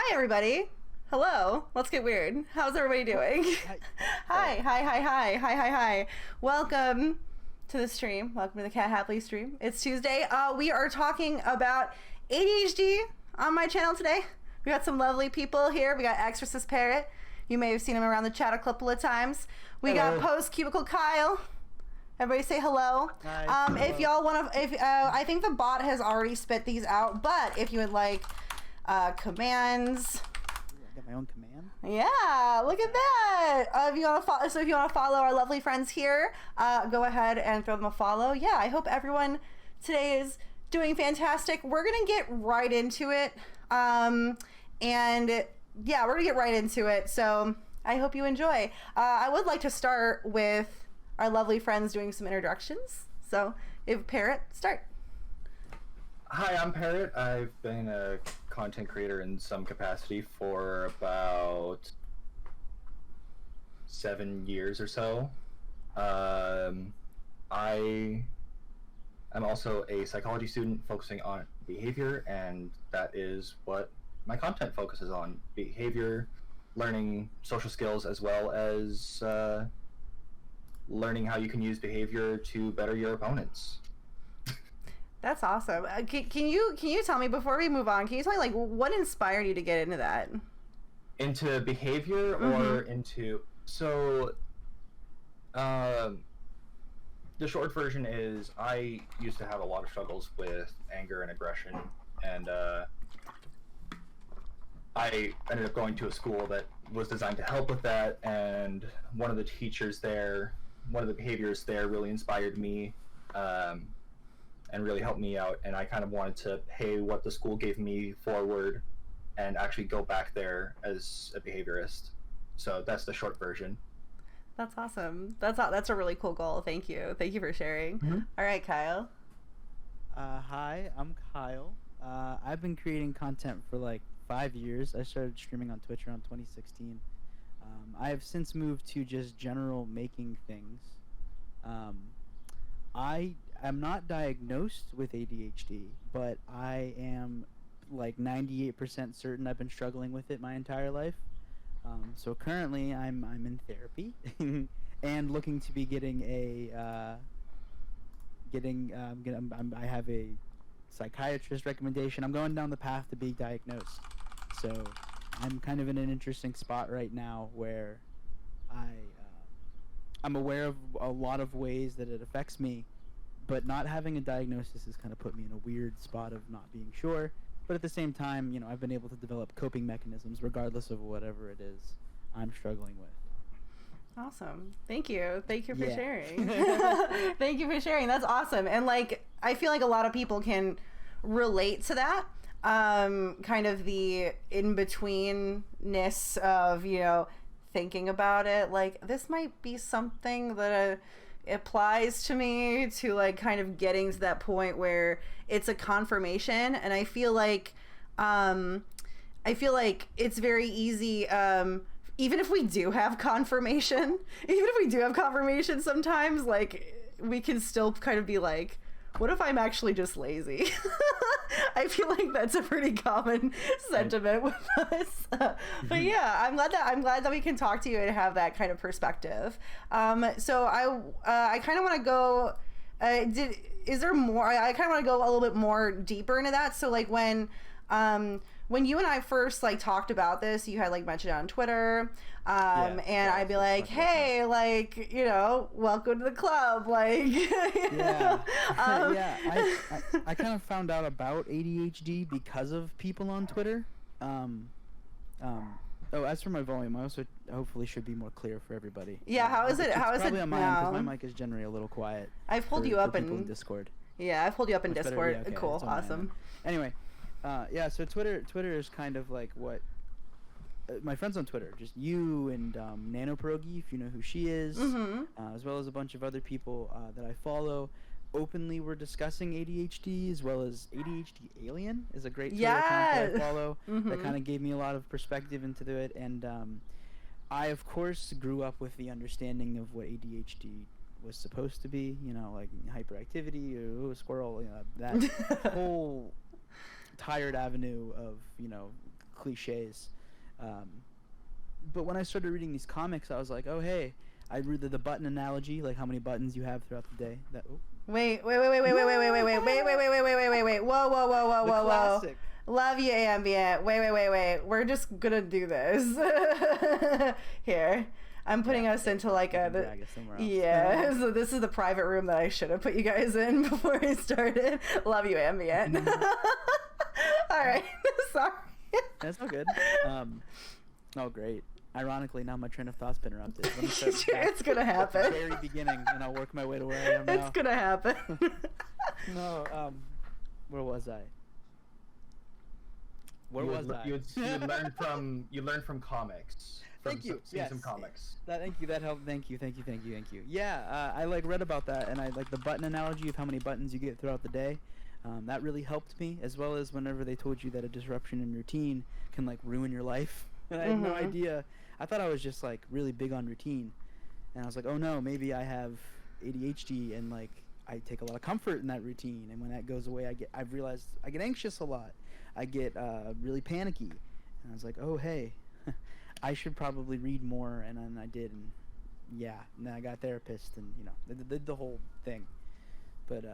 Hi, everybody. Hello. Let's get weird. How's everybody doing? Hi. Welcome to the stream. Welcome to the Cat Happily stream. It's Tuesday. We are talking about ADHD on my channel today. We got some lovely people here. We got ExorcistParrot. You may have seen him around the chat a couple of times. We got PostCubicleKyle. Everybody say hello. Hi. If y'all want to, I think the bot has already spit these out, but if you would like commands. I got my own command. Yeah, look at that. If you want to follow our lovely friends here, go ahead and throw them a follow. Yeah, I hope everyone today is doing fantastic. We're gonna get right into it. So I hope you enjoy. I would like to start with our lovely friends doing some introductions. So if Parrot, start. Hi, I'm Parrot. I've been a content creator in some capacity for about 7 years or so. I am also a psychology student focusing on behavior, and that is what my content focuses on: behavior, learning social skills, as well as learning how you can use behavior to better your opponents. That's awesome. Can you tell me, before we move on, can you tell me, like, what inspired you to get into that? Into behavior or into... So, the short version is I used to have a lot of struggles with anger and aggression, and I ended up going to a school that was designed to help with that, and one of the teachers there, one of the behaviors there really inspired me, and really helped me out, and I kind of wanted to pay what the school gave me forward and actually go back there as a behaviorist. So that's the short version. That's awesome. That's a really cool goal. Thank you for sharing. All right, Kyle. Hi, I'm Kyle. I've been creating content for like 5 years. I started streaming on Twitch around 2016. I have since moved to just general making things. I am not diagnosed with ADHD, but I am like 98% certain I've been struggling with it my entire life. So currently I'm in therapy and looking to be getting I have a psychiatrist recommendation. I'm going down the path to being diagnosed. So I'm kind of in an interesting spot right now where I'm aware of a lot of ways that it affects me, but not having a diagnosis has kind of put me in a weird spot of not being sure. But at the same time, you know, I've been able to develop coping mechanisms regardless of whatever it is I'm struggling with. Awesome. Thank you for sharing. Thank you for sharing. That's awesome. And like, I feel like a lot of people can relate to that. Kind of the in-betweenness of, you know, thinking about it, like, this might be something that applies to me, to like kind of getting to that point where it's a confirmation. And I feel like it's very easy, even if we do have confirmation sometimes, like, we can still kind of be like, what if I'm actually just lazy? I feel like that's a pretty common sentiment with us. But yeah, I'm glad that we can talk to you and have that kind of perspective. So I kind of want to go. Is there more? I kind of want to go a little bit more deeper into that. So like when you and I first like talked about this, you had like mentioned it on Twitter, and I'd be like, hey, like, you know, welcome to the club, like. I kind of found out about ADHD because of people on Twitter. As for my volume, I also hopefully should be more clear for everybody. Yeah, how is it? How is it now? Because my mic is generally a little quiet. I've pulled you up in Discord. Yeah, I've pulled you up in Discord. Better, yeah, okay, cool, awesome. Anyway. So Twitter is kind of like what my friends on Twitter, just you and Nano Pierogi, if you know who she is, as well as a bunch of other people that I follow, openly were discussing ADHD, as well as ADHD Alien is a great Twitter account that I follow that kind of gave me a lot of perspective into it. And I, of course, grew up with the understanding of what ADHD was supposed to be, you know, like hyperactivity, or squirrel, you know, that whole tired avenue of, you know, cliches. But when I started reading these comics, I was like, oh hey, I read the button analogy, like how many buttons you have throughout the day. Wait. Whoa. Classic. Love you, Ambient. Wait. We're just gonna do this. Here. I'm putting us into like drag us somewhere else. Yeah, so this is the private room that I should have put you guys in before I started. Love you, Ambient. All right, sorry. That's all good. Oh, great. Ironically, now my train of thought's been interrupted. Let me start It's gonna happen. At the very beginning, and I'll work my way to where I am now. It's gonna happen. No, where was I? You learn from comics. Thank you. Yes. Some comics. Thank you. That helped. Thank you. Yeah, I like read about that, and I like the button analogy of how many buttons you get throughout the day. That really helped me, as well as whenever they told you that a disruption in routine can like ruin your life. And I had no idea. I thought I was just like really big on routine, and I was like, oh no, maybe I have ADHD, and like I take a lot of comfort in that routine, and when that goes away, I've realized I get anxious a lot. I get really panicky, and I was like, oh hey. I should probably read more, and then I did, and yeah, and then I got a therapist, and the whole thing. But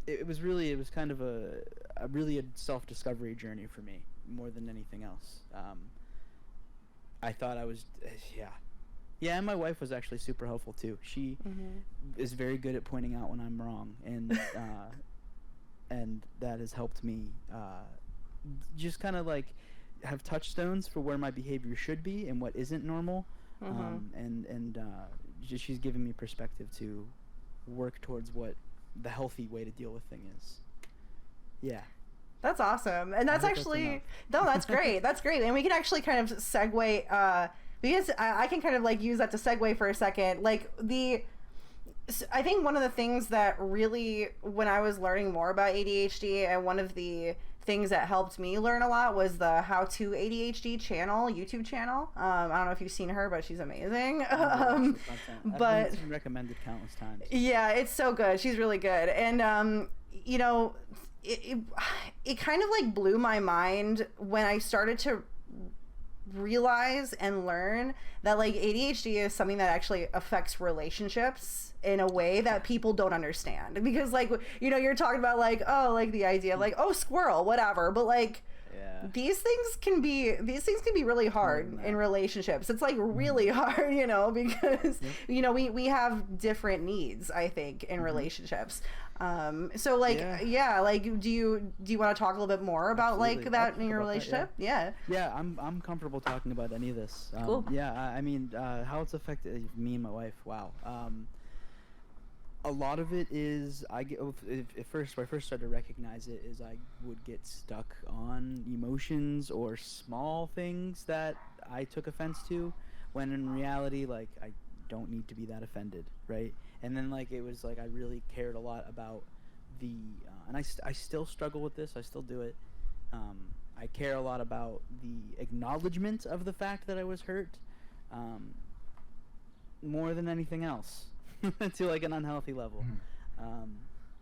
it was kind of a self-discovery journey for me more than anything else. I thought I was yeah, and my wife was actually super helpful too. She is very good at pointing out when I'm wrong, and and that has helped me just kind of like have touchstones for where my behavior should be and what isn't normal. She's given me perspective to work towards what the healthy way to deal with thing is. Yeah, that's awesome. And that's actually that's great. That's great. And we can actually kind of segue because I can kind of like use that to segue for a second. Like I think one of the things that really, when I was learning more about ADHD, and one of the things that helped me learn a lot was the How to ADHD YouTube channel. I don't know if you've seen her, but she's amazing. I've been recommended countless times. Yeah, it's so good. She's really good. And it kind of like blew my mind when I started to realize and learn that like ADHD is something that actually affects relationships in a way that people don't understand, because like you're talking about like, oh, like the idea of like, oh, squirrel, whatever, but like these things can be really hard in relationships. It's like really hard, because we have different needs, I think, in relationships. So like like do you want to talk a little bit more about like that in your relationship? Yeah, I'm comfortable talking about any of this. Cool. I mean, how it's affected me and my wife. Wow. A lot of it is when I first started to recognize it is I would get stuck on emotions or small things that I took offense to, when in reality, like, I don't need to be that offended, right? And then like it was like I really cared a lot about and I still struggle with this. I still do it. I care a lot about the acknowledgement of the fact that I was hurt, more than anything else. To like an unhealthy level.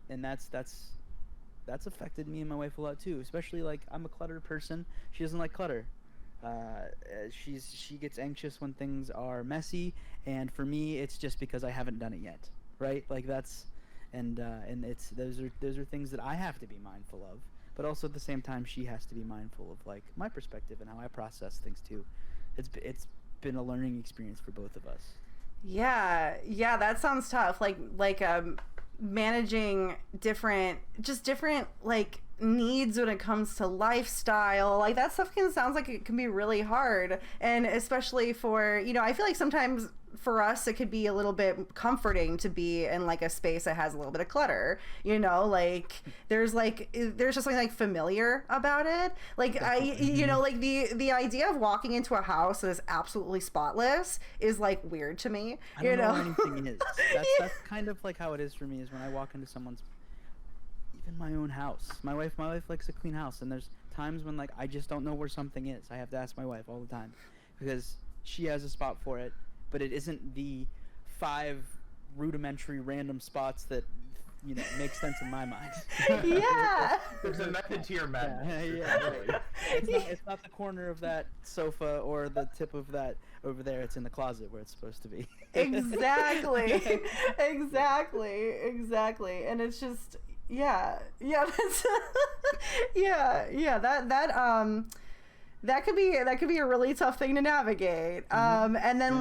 And that's affected me and my wife a lot too, especially like I'm a cluttered person. She doesn't like clutter. She gets anxious when things are messy, and for me it's just because I haven't done it yet, right? Like that's and it's those are things that I have to be mindful of, but also at the same time she has to be mindful of like my perspective and how I process things too. It's been a learning experience for both of us. Yeah, that sounds tough. Like managing different like needs when it comes to lifestyle. Like that stuff sounds like it can be really hard, and especially for I feel like sometimes for us it could be a little bit comforting to be in like a space that has a little bit of clutter, like there's just something like familiar about it. Like like the idea of walking into a house that is absolutely spotless is like weird to me. I don't know what anything is. That's kind of like how it is for me, is when I walk into someone's, even my own house. My wife likes a clean house, and there's times when like I just don't know where something is. I have to ask my wife all the time because she has a spot for it, but it isn't the 5 rudimentary random spots that makes sense in my mind. Yeah. There's a method to your madness. Yeah, right. It's not the corner of that sofa or the tip of that over there. It's in the closet where it's supposed to be. Exactly. Exactly. And it's just, that's that could be a really tough thing to navigate. And then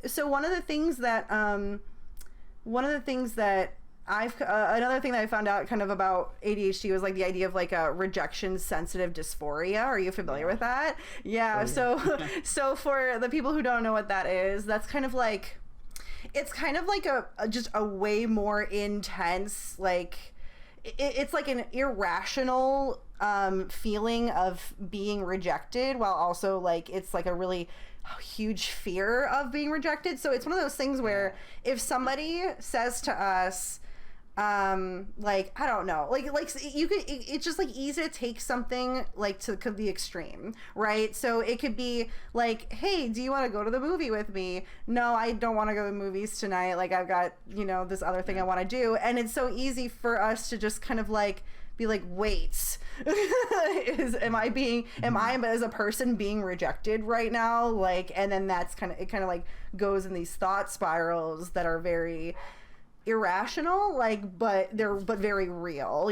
so one of the things that another thing that I found out kind of about ADHD was like the idea of like a rejection sensitive dysphoria. Are you familiar with that? Yeah. So for the people who don't know what that is, that's kind of like, it's kind of like just a way more intense, like it's like an irrational feeling of being rejected, while also like it's like a really huge fear of being rejected. So it's one of those things where if somebody says to us, like, I don't know, like you could, it's just like easy to take something like to the extreme, right? So it could be like, hey, do you want to go to the movie with me? No, I don't want to go to the movies tonight. Like I've got, this other thing I want to do. And it's so easy for us to just kind of like be like, wait, am I as a person being rejected right now? Like, and then it kind of like goes in these thought spirals that are very irrational, like, but very real,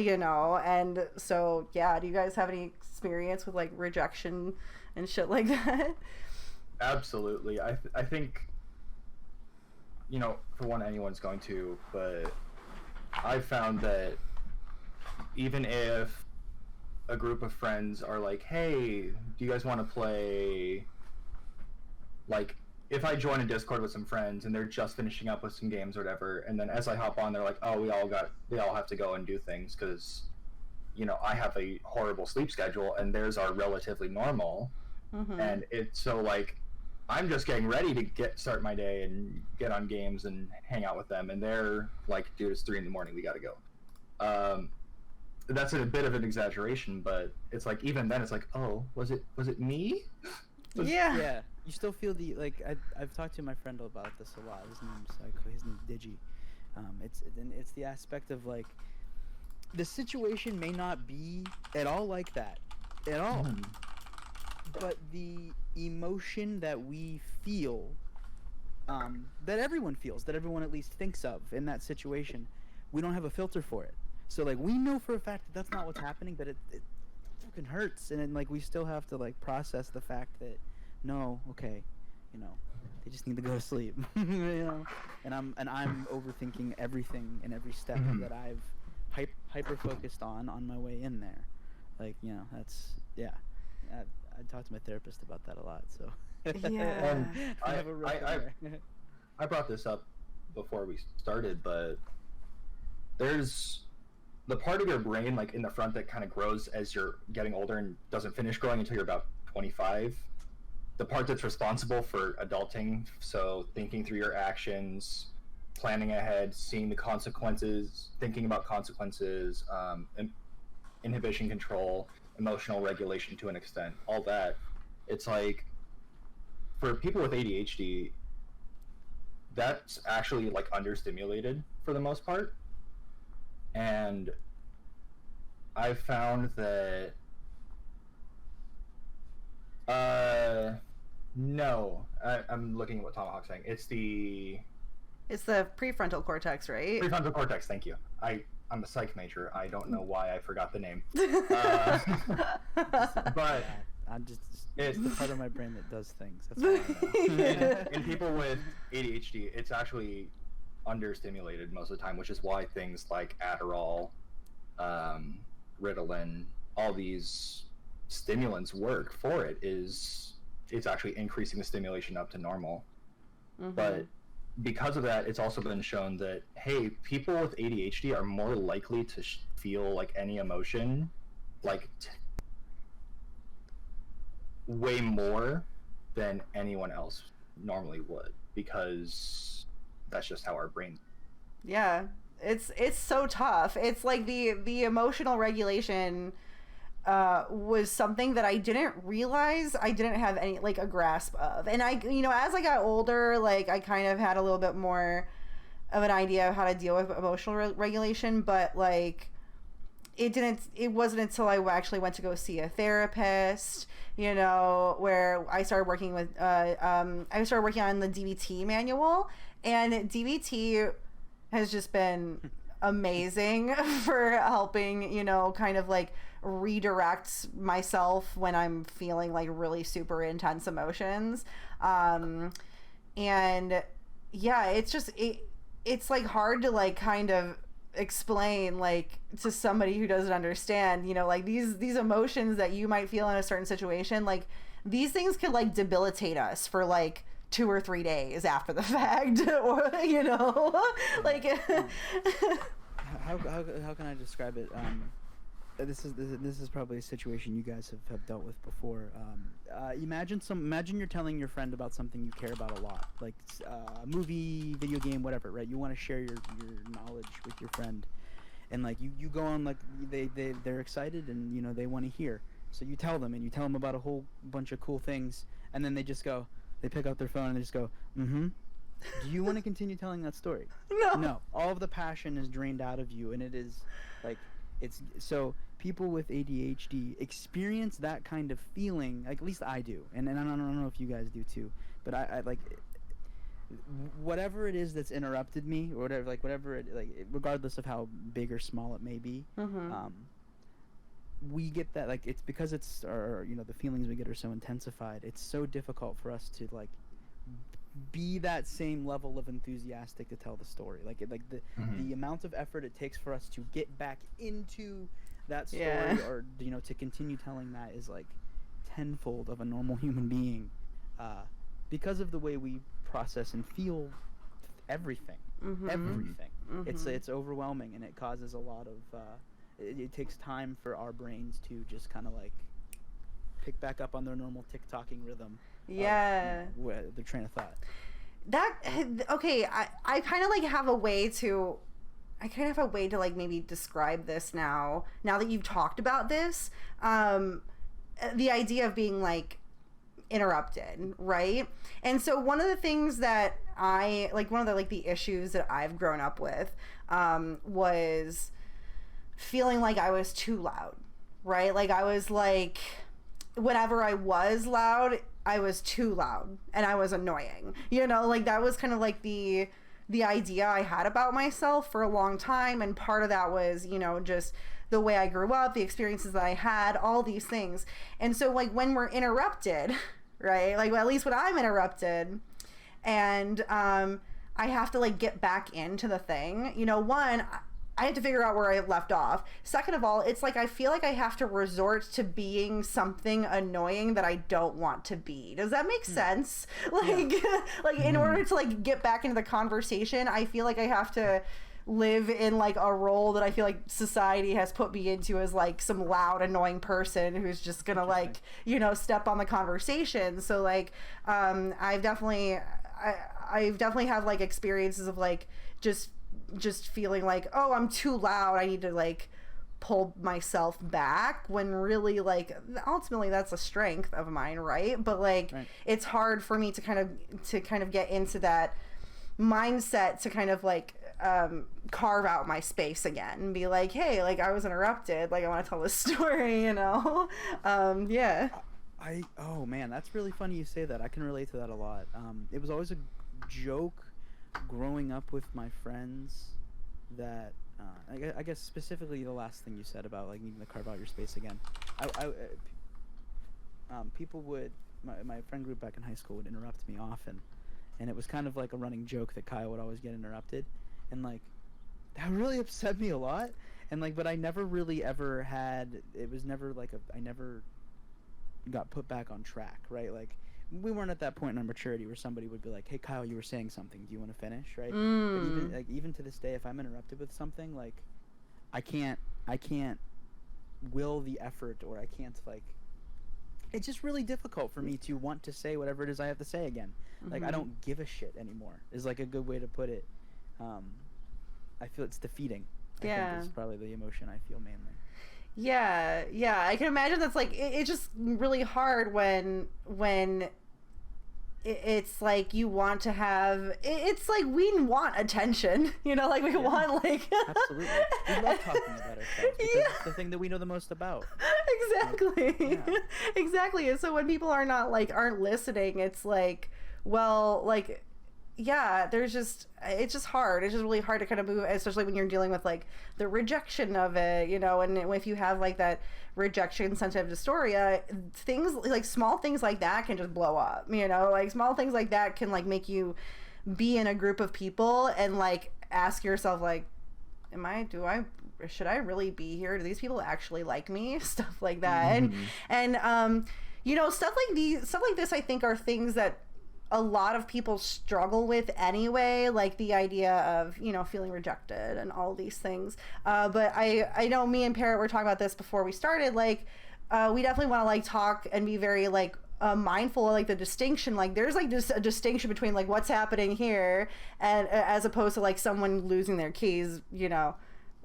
and so do you guys have any experience with like rejection and shit like that? Absolutely. I think for one, anyone's going to, but I've found that even if a group of friends are like, hey, do you guys want to play, like, if I join a Discord with some friends and they're just finishing up with some games or whatever, and then as I hop on, they're like, oh, we all have to go and do things because, I have a horrible sleep schedule and theirs are relatively normal. Mm-hmm. And it's so like, I'm just getting ready to start my day and get on games and hang out with them. And they're like, dude, it's 3 a.m. We got to go. That's a bit of an exaggeration, but it's like, even then it's like, oh, was it me? Yeah. You still feel I've talked to my friend about this a lot. His name's Digi. It's the aspect of like, the situation may not be at all like that, at all. But the emotion that we feel, that everyone feels, that everyone at least thinks of in that situation, we don't have a filter for it. So like, we know for a fact that that's not what's happening, but it fucking hurts, and then like we still have to like process the fact that, no, okay, they just need to go to sleep, and I'm overthinking everything and every step that I've hyper focused on my way in there. Like, that's I talked to my therapist about that a lot. So I brought this up before we started, but there's the part of your brain like in the front that kind of grows as you're getting older and doesn't finish growing until you're about 25. The part that's responsible for adulting, so thinking through your actions, planning ahead, seeing the consequences, thinking about consequences, inhibition control, emotional regulation to an extent, all that. It's like, for people with ADHD, that's actually like understimulated for the most part. And I found that no, I'm looking at what Tomahawk's saying. It's the prefrontal cortex, right? Prefrontal cortex, thank you. I'm a psych major. I don't know why I forgot the name. But it's the part of my brain that does things. That's all I know. In people with ADHD, it's actually understimulated most of the time, which is why things like Adderall, Ritalin, all these stimulants work for it. It's actually increasing the stimulation up to normal. But because of that, it's also been shown that, hey, people with ADHD are more likely to feel like any emotion, like way more than anyone else normally would, because that's just how our brain. Yeah, it's so tough. It's like the emotional regulation was something that I didn't realize I didn't have any a grasp of, and I as I got older, I kind of had a little bit more of an idea of how to deal with emotional regulation, but like it wasn't until I actually went to go see a therapist, you know, where I started working with I started working on the DBT manual, and DBT has just been amazing for helping, you know, kind of like redirect myself when I'm feeling like really super intense emotions. And yeah, it's like hard to like kind of explain like to somebody who doesn't understand, you know, like these emotions that you might feel in a certain situation, like these things could like debilitate us for like 2 or 3 days after the fact, or you know, like how can I describe it? This is probably a situation you guys have dealt with before. Imagine you're telling your friend about something you care about a lot, like a movie, video game, whatever, right? You want to share your knowledge with your friend, and like you go on, like they're excited and you know they want to hear, so you tell them about a whole bunch of cool things, and then they pick up their phone and they just go, mm-hmm. Do you want to continue telling that story? No. All of the passion is drained out of you, and it is like so people with ADHD experience that kind of feeling. Like, at least I do, and I don't know if you guys do too. But I like whatever it is that's interrupted me, or whatever regardless of how big or small it may be. Mm-hmm. We get that, like, it's because it's, or you know, the feelings we get are so intensified. It's so difficult for us to like be that same level of enthusiastic to tell the story. Like the amount of effort it takes for us to get back into that story, or you know, to continue telling that is like tenfold of a normal human being, because of the way we process and feel everything. Everything. It's overwhelming, and it causes a lot of it takes time for our brains to just kind of like pick back up on their normal tick-tocking rhythm. Yeah. Their train of thought. Okay, I kind of like have a way to like maybe describe this now that you've talked about this. The idea of being like interrupted, right? And so one of the things that the issues that I've grown up with was feeling like I was too loud, right? Like I was like, whenever I was loud, I was too loud and I was annoying, you know, like that was kind of like the idea I had about myself for a long time. And part of that was, you know, just the way I grew up, the experiences that I had, all these things. And so like when we're interrupted, right, like at least when I'm interrupted and I have to like get back into the thing, you know, one, I had to figure out where I left off. Second of all, it's like I feel like I have to resort to being something annoying that I don't want to be. Does that make sense? Like, like in order to like get back into the conversation, I feel like I have to live in like a role that I feel like society has put me into as like some loud, annoying person who's just gonna like, you know, step on the conversation. So like, I've definitely have like experiences of like just feeling like, oh, I'm too loud, I need to like pull myself back, when really like ultimately that's a strength of mine, right? But like it's hard for me to kind of get into that mindset to kind of like carve out my space again and be like, hey, like I was interrupted, like I want to tell this story, you know. Oh man, that's really funny you say that. I can relate to that a lot. It was always a joke growing up with my friends that I guess specifically the last thing you said about like needing to carve out your space again. People would, my friend group back in high school would interrupt me often, and it was kind of like a running joke that Kyle would always get interrupted, and like that really upset me a lot. And like, but I never really ever had, it was never like I never got put back on track, right? Like we weren't at that point in our maturity where somebody would be like, hey Kyle, you were saying something, do you want to finish, right? But even to this day, if I'm interrupted with something, like I can't will the effort, or I can't like, it's just really difficult for me to want to say whatever it is I have to say again. Like I don't give a shit anymore is like a good way to put it. I feel it's defeating. I think is probably the emotion I feel mainly. Yeah, I can imagine that's like it's just really hard when it's like you want to have, it's like we want attention, you know, like we want like absolutely, we love talking about ourselves because it's the thing that we know the most about. Exactly. Yeah. Exactly. And so when people are not like aren't listening, it's like, well, like, yeah, it's just hard. It's just really hard to kind of move, especially when you're dealing with like the rejection of it, you know, and if you have like that rejection sensitive dysphoria, things like small things like that can just blow up, you know, like small things like that can like make you be in a group of people and like ask yourself like, should I really be here? Do these people actually like me? Stuff like that. And you know, stuff like this I think are things that a lot of people struggle with anyway, like the idea of, you know, feeling rejected and all these things. But I know me and Parrot were talking about this before we started, like we definitely want to like talk and be very like mindful of like the distinction, like there's like just a distinction between like what's happening here and as opposed to like someone losing their keys, you know,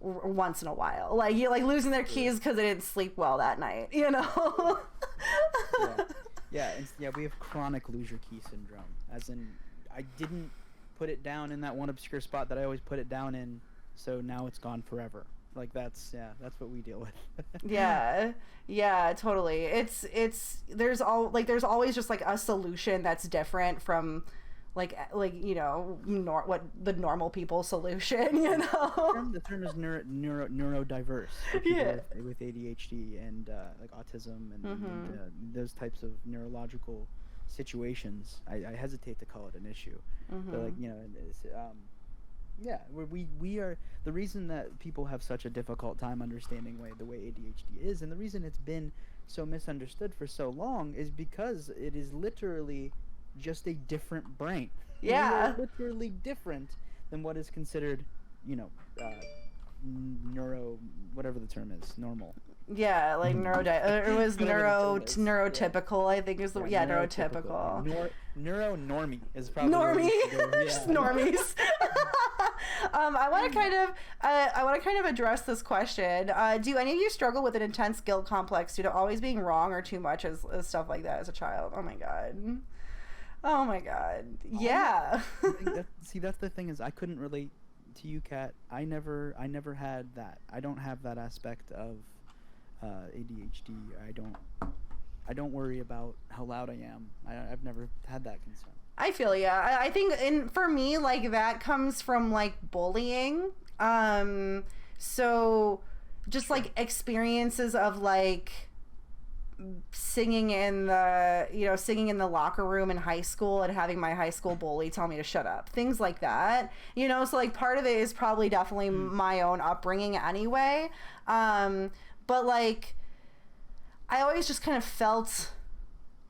once in a while, like you like losing their keys because they didn't sleep well that night, you know. Yeah, we have chronic lose your key syndrome, as in I didn't put it down in that one obscure spot that I always put it down in, so now it's gone forever. Like that's what we deal with. Yeah, totally. There's always just like a solution that's different from like you know, what the normal people solution, you know. The term is neurodiverse for people with ADHD and like autism and those types of neurological situations. I hesitate to call it an issue, but like, you know, it's, we are the reason that people have such a difficult time understanding the way ADHD is, and the reason it's been so misunderstood for so long is because it is literally just a different brain. Yeah, literally different than what is considered, you know, whatever the term is, normal. Yeah, like it was neurotypical, I think is the neurotypical. Neuronormie is probably just normies. I want to kind of address this question. Do any of you struggle with an intense guilt complex due to always being wrong or too much as stuff like that as a child? Oh my god. Yeah. That's the thing is I couldn't relate to you, Kat. I never had that. I don't have that aspect of ADHD. I don't worry about how loud I am. I've never had that concern. I feel I think for me like that comes from like bullying. So just like experiences of like singing in the locker room in high school and having my high school bully tell me to shut up, things like that, you know. So like part of it is probably definitely my own upbringing anyway, but like I always just kind of felt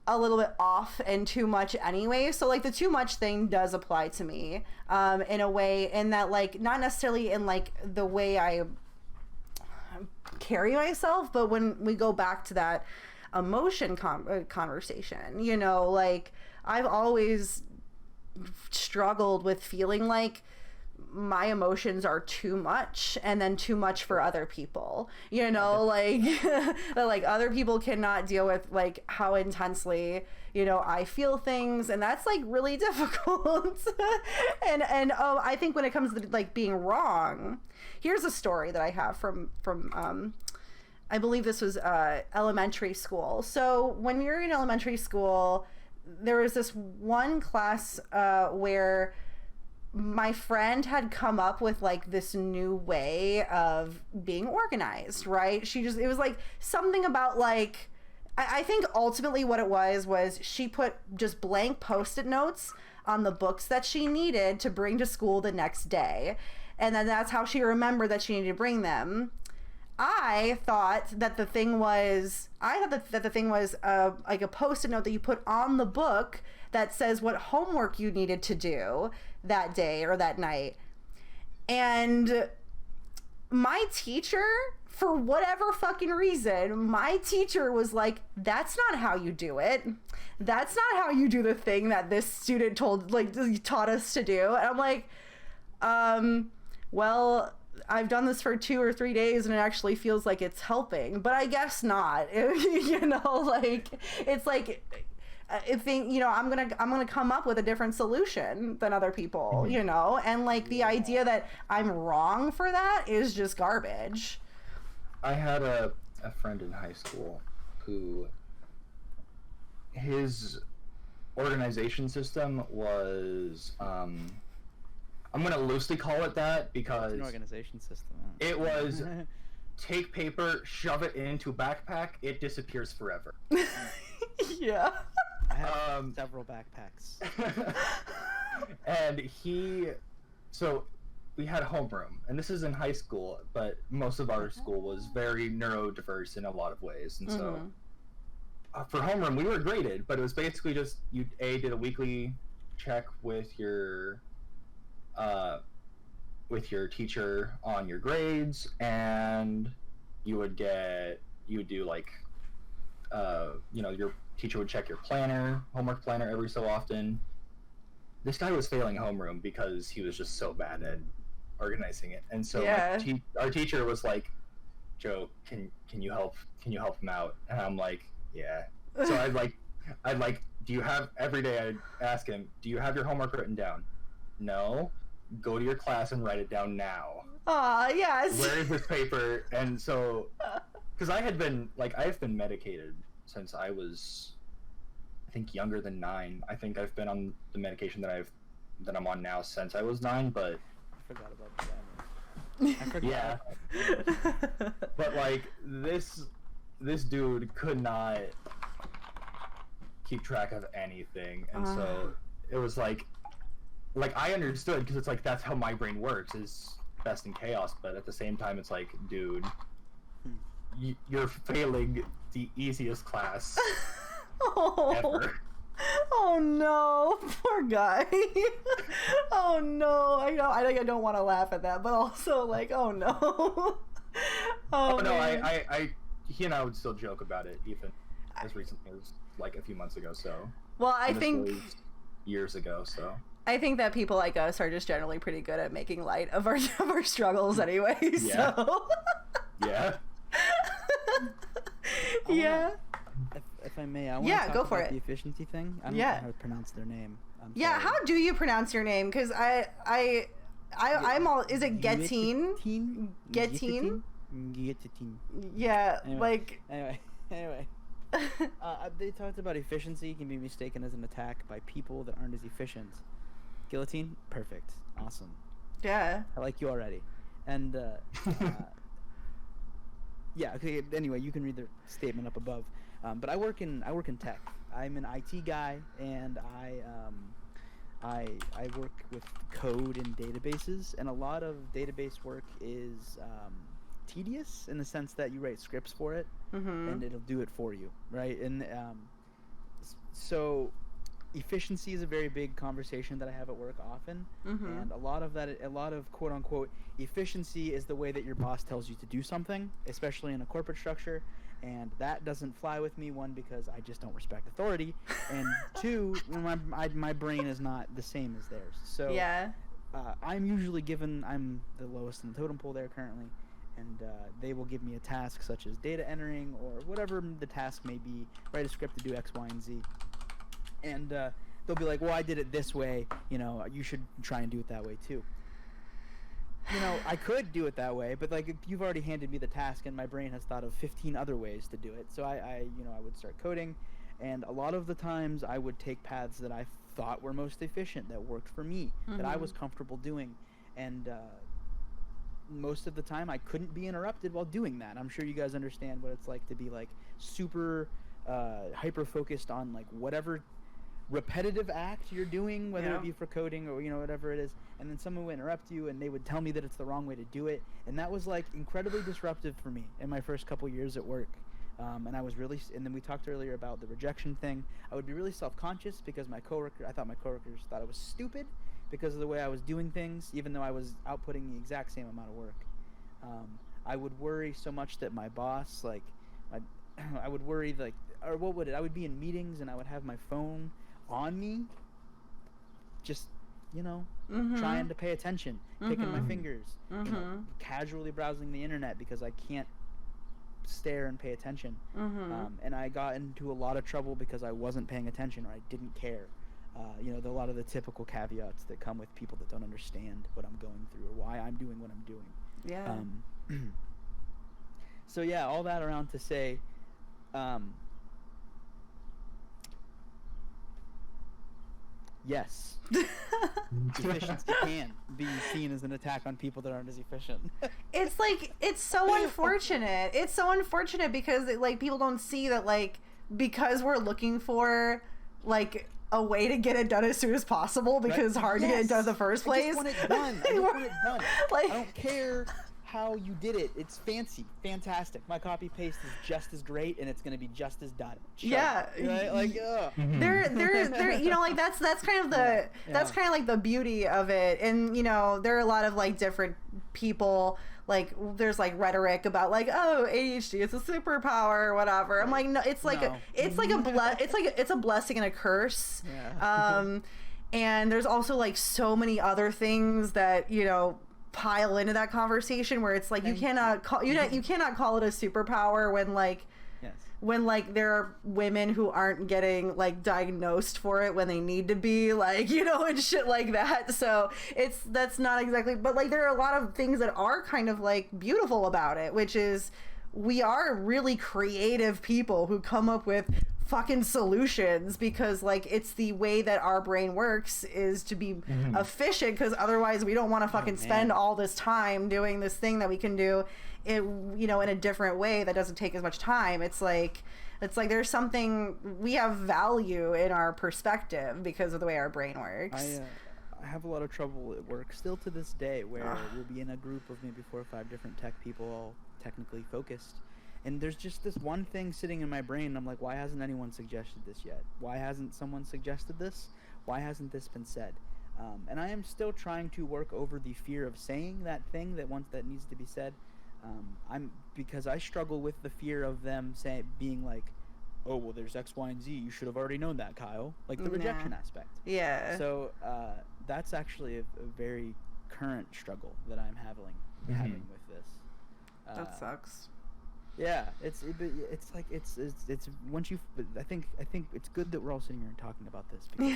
a little bit off and too much anyway. So like the too much thing does apply to me in a way, in that like not necessarily in like the way I carry myself, but when we go back to that emotion conversation, you know, like I've always struggled with feeling like my emotions are too much and then too much for other people, you know, like that like other people cannot deal with like how intensely, you know, I feel things, and that's like really difficult. and I think when it comes to like being wrong, here's a story that I have from I believe this was elementary school. So when we were in elementary school, there was this one class where my friend had come up with like this new way of being organized, right? It was like something about like, I think ultimately what it was she put just blank Post-it notes on the books that she needed to bring to school the next day. And then that's how she remembered that she needed to bring them. I thought that the thing was like a Post-it note that you put on the book that says what homework you needed to do that day or that night. And my teacher, for whatever fucking reason, my teacher was like, that's not how you do it. That's not how you do the thing that this student taught us to do. And I'm like, well, I've done this for 2 or 3 days and it actually feels like it's helping, but I guess not. You know, like, it's like, think, you know, I'm gonna come up with a different solution than other people, you know, and like the idea that I'm wrong for that is just garbage. I had a friend in high school who his organization system was I'm gonna loosely call it that because It's an organization system. it was take paper, shove it into a backpack, it disappears forever. Yeah. I have several backpacks. And so we had homeroom, and this is in high school, but most of our school was very neurodiverse in a lot of ways, and so for homeroom we were graded, but it was basically just you did a weekly check with your teacher on your grades, and you would do like you know, your teacher would check your homework planner every so often. This guy was failing homeroom because he was just so bad at organizing it, and so our teacher was like, Joe, can you help him out? And I'm like, yeah. So I'd like, do you have, every day I'd ask him, do you have your homework written down? No. Go to your class and write it down now. Yes. Where is this paper? And so, because I've been medicated since I was, I think, younger than 9. I think I've been on the medication that I'm on now since I was 9, but I forgot about that. I forgot. Yeah. But like this dude could not keep track of anything, and so it was like I understood, because it's like that's how my brain works, is best in chaos, but at the same time it's like, dude, you're failing the easiest class ever. Oh no, poor guy. Oh no, I don't want to laugh at that, but also like, oh no. Oh no, he and I would still joke about it, even as recently as like a few months ago. So well, I think years ago. So I think that people like us are just generally pretty good at making light of our struggles, anyway. Yeah. So yeah. Yeah. If I may, I want to talk go for about it. the efficiency thing. I don't know how to pronounce their name. I'm yeah, sorry. how do you pronounce your name? Because I'm all, is it Gettine? Gettine? Gettine. Yeah, Anyway. like... Anyway. They talked about efficiency can be mistaken as an attack by people that aren't as efficient. Guillotine? Perfect. Awesome. Yeah. I like you already. And, yeah, okay, anyway, you can read the statement up above. But I work in tech. I'm an IT guy, and I work with code and databases, and a lot of database work is tedious in the sense that you write scripts for it, and it'll do it for you, right? And so efficiency is a very big conversation that I have at work often, and a lot of quote unquote efficiency is the way that your boss tells you to do something, especially in a corporate structure. And that doesn't fly with me, one, because I just don't respect authority, and two, my brain is not the same as theirs. So yeah. I'm usually given, I'm the lowest in the totem pole there currently, and they will give me a task such as data entering or whatever the task may be, write a script to do X, Y, and Z. And they'll be like, well, I did it this way, you know, you should try and do it that way too. You know, I could do it that way, but like you've already handed me the task, and my brain has thought of 15 other ways to do it. So I would start coding, and a lot of the times I would take paths that I thought were most efficient, that worked for me, that I was comfortable doing, and most of the time I couldn't be interrupted while doing that. I'm sure you guys understand what it's like to be like super hyper focused on like whatever repetitive act you're doing, whether it be for coding or whatever it is, and then someone would interrupt you and they would tell me that it's the wrong way to do it, and that was like incredibly disruptive for me in my first couple years at work. And I was really, and then we talked earlier about the rejection thing. I would be really self-conscious because I thought my coworkers thought I was stupid because of the way I was doing things, even though I was outputting the exact same amount of work. I would worry so much that my boss, I would worry I would be in meetings and I would have my phone on me, just trying to pay attention, picking my fingers, casually browsing the internet because I can't stare and pay attention. And I got into a lot of trouble because I wasn't paying attention or I didn't care. You know, a lot of the typical caveats that come with people that don't understand what I'm going through or why I'm doing what I'm doing. Yeah. So yeah, all that around to say, yes, efficiency can be seen as an attack on people that aren't as efficient. It's like, it's so unfortunate. It's so unfortunate because like people don't see that, like, because we're looking for like a way to get it done as soon as possible because it's hard to get it done in the first place. I just want it done. Like, I don't care how you did it. It's fancy, fantastic. My copy paste is just as great, and it's gonna be just as done. Yeah, right? Like, they're you know, like that's kind of the that's kind of like the beauty of it. And you know, there are a lot of like different people. Like there's like rhetoric about like, oh, ADHD, it's a superpower or whatever. I'm like, no, it's like it's a blessing and a curse. Yeah. And there's also like so many other things that, you know, pile into that conversation where it's like you cannot call it a superpower when like when like there are women who aren't getting like diagnosed for it when they need to be, like, you know, and shit like that. So that's not exactly, but like there are a lot of things that are kind of like beautiful about it, which is we are really creative people who come up with fucking solutions because like it's the way that our brain works is to be efficient, because otherwise we don't want to fucking spend all this time doing this thing that we can do it, you know, in a different way that doesn't take as much time. It's like there's something, we have value in our perspective because of the way our brain works. I have a lot of trouble at work still to this day where we'll be in a group of maybe 4 or 5 different tech people, all technically focused, and there's just this one thing sitting in my brain. I'm like, why hasn't anyone suggested this yet? Why hasn't someone suggested this? Why hasn't this been said? And I am still trying to work over the fear of saying that thing that needs to be said. Because I struggle with the fear of them being like, oh, well, there's X, Y, and Z. You should have already known that, Kyle. Like the rejection aspect. Yeah. So that's actually a very current struggle that I'm having with this. That sucks. Yeah, it's like it's once you. I think it's good that we're all sitting here and talking about this, because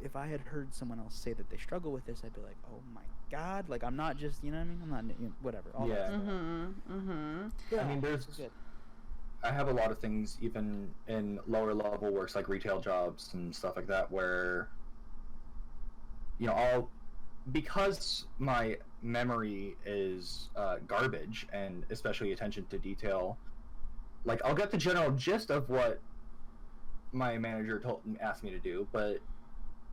if I had heard someone else say that they struggle with this, I'd be like, oh my god, like I'm not just, you know what I mean? I'm not, you know, whatever. All that stuff. Yeah, I mean, I have a lot of things even in lower level works like retail jobs and stuff like that where, you know, because my memory is garbage, and especially attention to detail, like I'll get the general gist of what my manager asked me to do, but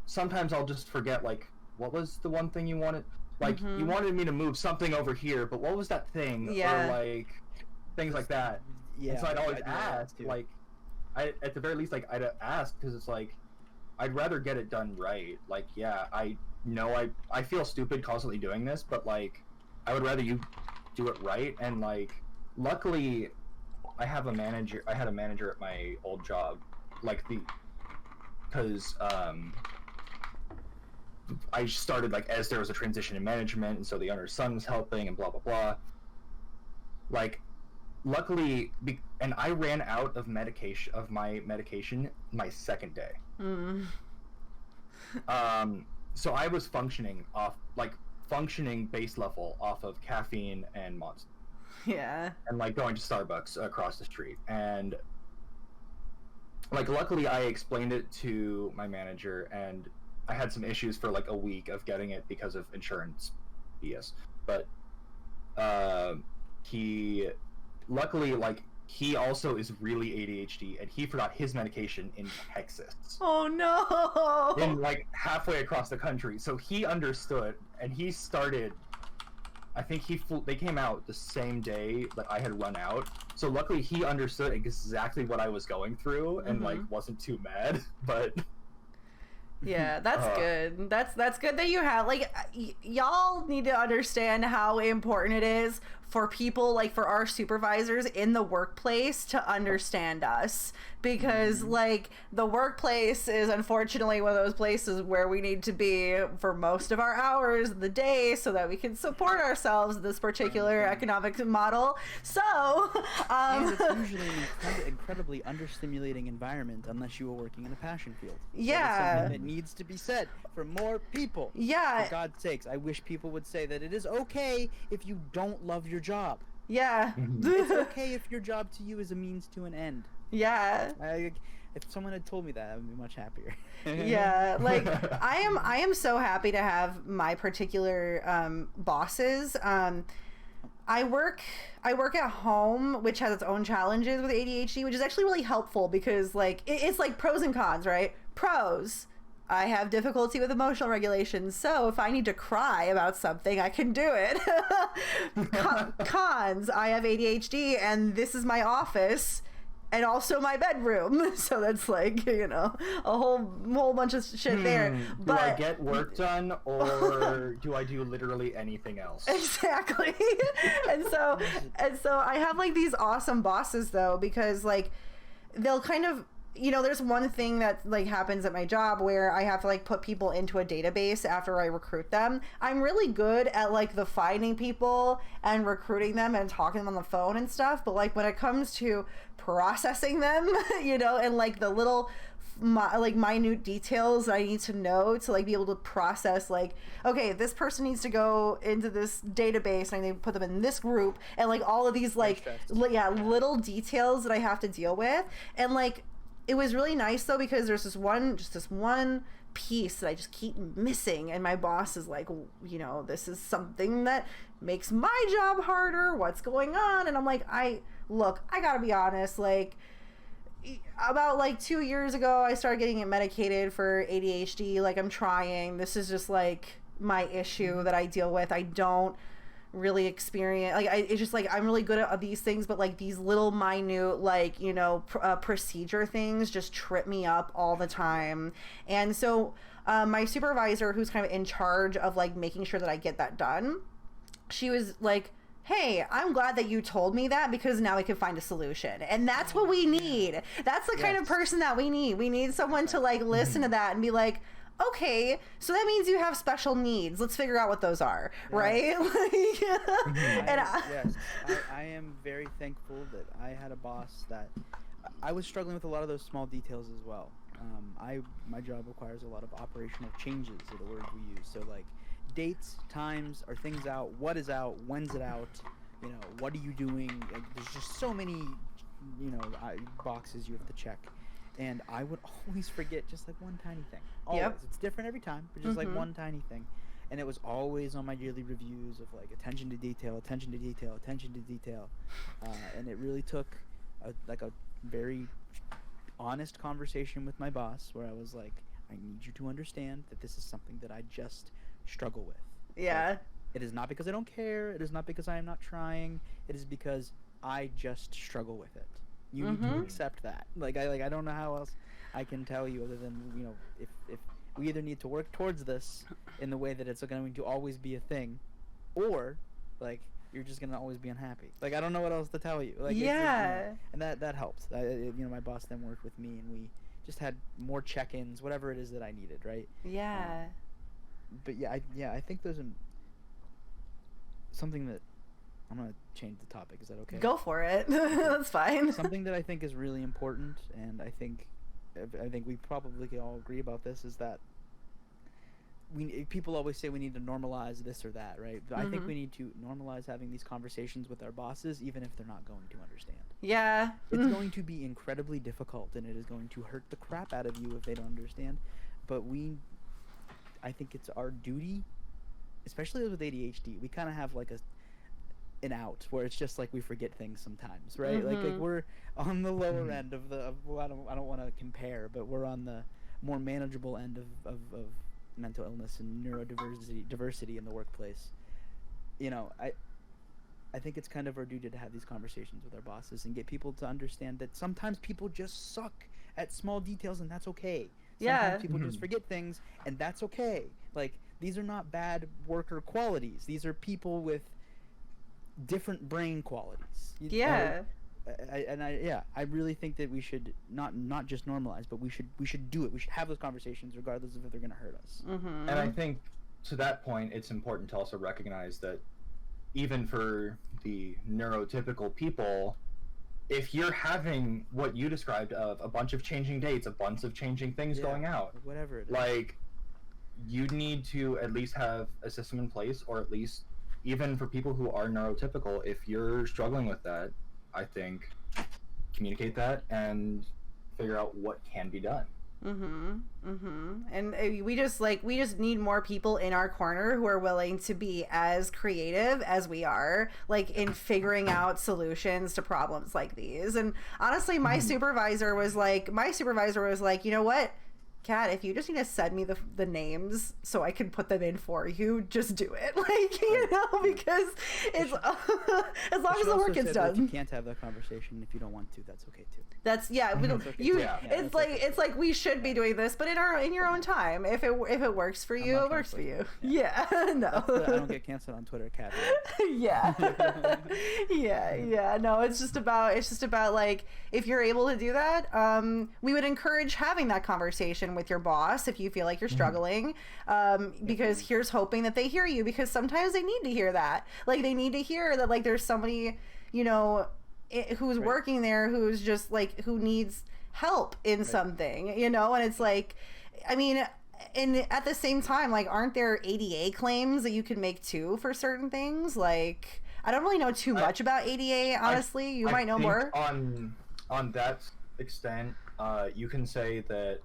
sometimes I'll just forget, like, what was the one thing you wanted? Like, you wanted me to move something over here, but what was that thing? Or, like, things like that. Yeah. And so I'd always ask, like, at the very least, like, I'd ask, because it's like, I'd rather get it done right. Like, yeah, I know I feel stupid constantly doing this, but, like, I would rather you do it right. And, like, luckily, I had a manager at my old job, like, because, I started, like, as there was a transition in management, and so the owner's son was helping, and blah, blah, blah. Like, luckily, and I ran out of my medication my second day. So I was functioning base level off of caffeine and Monster. Yeah. And, like, going to Starbucks across the street. And, like, luckily I explained it to my manager, and I had some issues for like a week of getting it because of insurance BS. But he luckily, like, he also is really ADHD, and he forgot his medication in Texas. Oh no! In like halfway across the country. So he understood, and he started. I think they came out the same day that I had run out. So luckily he understood exactly what I was going through, and like wasn't too mad. But yeah, that's good. That's good that you have, like, y'all need to understand how important it is for people, like for our supervisors in the workplace to understand us, because like the workplace is unfortunately one of those places where we need to be for most of our hours of the day so that we can support ourselves in this particular economic model. So and it's usually an incredibly understimulating environment unless you are working in a passion field. Yeah. That is something that needs to be said for more people. Yeah. For God's sakes, I wish people would say that it is okay if you don't love your job. Yeah. It's okay if your job to you is a means to an end. Yeah. If someone had told me that, I would be much happier. Yeah, like I am so happy to have my particular bosses. I work at home, which has its own challenges with ADHD, which is actually really helpful because like it's like pros and cons, right? Pros, I have difficulty with emotional regulation, so if I need to cry about something, I can do it. Cons, I have ADHD, and this is my office, and also my bedroom, so that's like, you know, a whole bunch of shit there. But do I get work done, or do I do literally anything else? Exactly. and so I have like these awesome bosses though, because like they'll kind of, you know, there's one thing that like happens at my job where I have to like put people into a database after I recruit them. I'm really good at like the finding people and recruiting them and talking to them on the phone and stuff, but like when it comes to processing them, you know, and like the little like minute details that I need to know to like be able to process, like, okay, this person needs to go into this database and I need to put them in this group, and like all of these like little details that I have to deal with. And like it was really nice though, because there's this one piece that I just keep missing, and my boss is like, you know, this is something that makes my job harder, what's going on? And I'm like, I gotta be honest, like about like 2 years ago I started getting it medicated for ADHD. Like I'm trying, this is just like my issue that I deal with. I don't really experience, like it's just like I'm really good at these things, but like these little minute like, you know, procedure things just trip me up all the time. And so my supervisor, who's kind of in charge of like making sure that I get that done, she was like, hey, I'm glad that you told me that, because now we can find a solution. And that's what we need. That's the kind of person that we need. We need someone to like listen to that and be like, okay, so that means you have special needs. Let's figure out what those are, right? I am very thankful that I had a boss that I was struggling with a lot of those small details as well. My job requires a lot of operational changes, are the words we use. So like dates, times, are things out, what is out, when's it out, you know, what are you doing? Like, there's just so many, you know, boxes you have to check. And I would always forget just like one tiny thing. Always. Yep. It's different every time, but just like one tiny thing. And it was always on my yearly reviews of like attention to detail, attention to detail, attention to detail. And it really took a very honest conversation with my boss where I was like, I need you to understand that this is something that I just struggle with. Yeah. Like, it is not because I don't care. It is not because I am not trying. It is because I just struggle with it. You need to accept that. Like I don't know how else I can tell you other than, you know, if we either need to work towards this in the way that it's going to always be a thing, or like you're just going to always be unhappy. Like I don't know what else to tell you. Like you know, and that helped. You know, my boss then worked with me and we just had more check-ins, whatever it is that I needed, right? Yeah. But I think there's something that I'm going to change the topic. Is that okay? Go for it. That's fine. Something that I think is really important, and I think we probably can all agree about this, is that people always say we need to normalize this or that, right? But I think we need to normalize having these conversations with our bosses, even if they're not going to understand. Yeah. It's going to be incredibly difficult, and it is going to hurt the crap out of you if they don't understand. But I think it's our duty, especially with ADHD, we kind of have like an out where it's just like we forget things sometimes, right? Like we're on the lower end of I don't want to compare, but we're on the more manageable end of mental illness and neurodiversity in the workplace. You know, I think it's kind of our duty to have these conversations with our bosses and get people to understand that sometimes people just suck at small details, and that's okay. Sometimes people just forget things, and that's okay. Like, these are not bad worker qualities. These are people with different brain qualities. Yeah. I really think that we should not just normalize, but we should do it. We should have those conversations regardless of if they're going to hurt us. Mm-hmm. And I think to that point, it's important to also recognize that even for the neurotypical people, if you're having what you described of a bunch of changing dates, a bunch of changing things going out, whatever it is, like, you need to at least have a system in place, or at least even for people who are neurotypical, if you're struggling with that, I think communicate that and figure out what can be done. And we just need more people in our corner who are willing to be as creative as we are, like, in figuring out solutions to problems like these. And honestly, my supervisor was like, you know what, Kat, if you just need to send me the names so I can put them in for you, just do it. Like, you know, because it's as long as the work gets done. You can't have that conversation if you don't want to. That's okay too. That's it's like we should be doing this, but in your own time. If it works for you, it works for you. Yeah. No. I don't get canceled on Twitter, Kat. Yeah. No, it's just about like, if you're able to do that, we would encourage having that conversation with your boss if you feel like you're struggling, because here's hoping that they hear you, because sometimes they need to hear that. Like, they need to hear that, like, there's somebody, you know, who's working there who's just like, who needs help in something, you know. And it's like, I mean, and at the same time, like, aren't there ADA claims that you can make too for certain things? Like, I don't really know too much about ADA, honestly. You might know more. On that extent, you can say that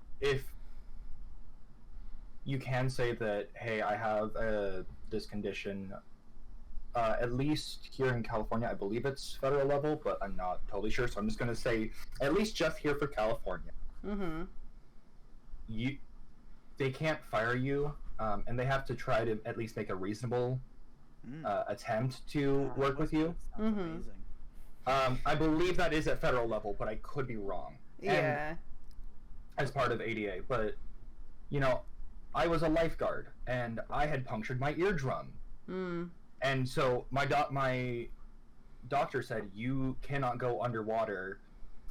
hey, I have this condition. At least here in California, I believe it's federal level, but I'm not totally sure, so I'm just going to say, at least just here for California, they can't fire you, and they have to try to at least make a reasonable attempt to work with you. Sounds amazing. I believe that is at federal level, but I could be wrong. Yeah. As part of ADA, but, you know, I was a lifeguard, and I had punctured my eardrum. And so my doctor said, you cannot go underwater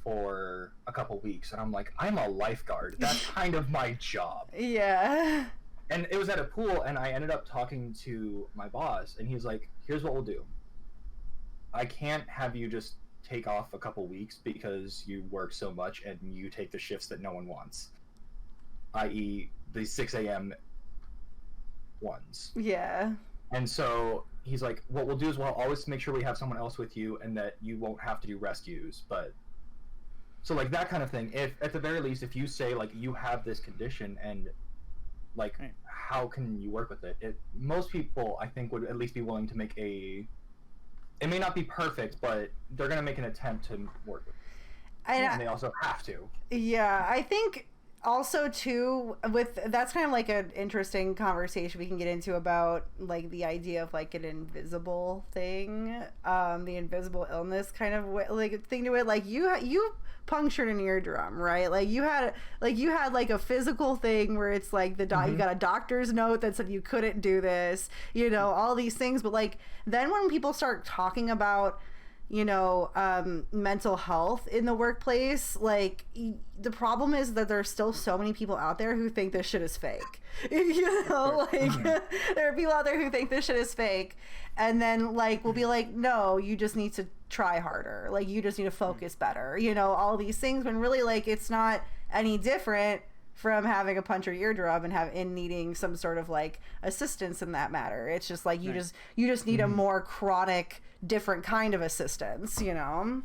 for a couple weeks. And I'm like, I'm a lifeguard. That's kind of my job. Yeah. And it was at a pool, and I ended up talking to my boss, and he's like, here's what we'll do. I can't have you just take off a couple weeks because you work so much and you take the shifts that no one wants, i.e. the 6 a.m. ones. Yeah. And so he's like, what we'll do is we'll always make sure we have someone else with you and that you won't have to do rescues. But so, like, that kind of thing, if at the very least, if you say, like, you have this condition and, like, how can you work with it? Most people, I think, would at least be willing to make it may not be perfect, but they're going to make an attempt to work with it. And they also have to. Yeah, I think also too, that's kind of like an interesting conversation we can get into about, like, the idea of, like, an invisible thing, the invisible illness kind of like thing to it. Like, you punctured an eardrum, right? Like, you had like a physical thing where it's like you got a doctor's note that said you couldn't do this, you know, all these things. But, like, then when people start talking about, you know, mental health in the workplace, like, the problem is that there's still so many people out there who think this shit is fake. You know, like, there are people out there who think this shit is fake, and then, like, we'll be like, no, you just need to try harder, like, you just need to focus better, you know, all these things, when really, like, it's not any different from having a punctured eardrum and needing some sort of, like, assistance in that matter. It's just like you just need a more chronic, different kind of assistance, you know?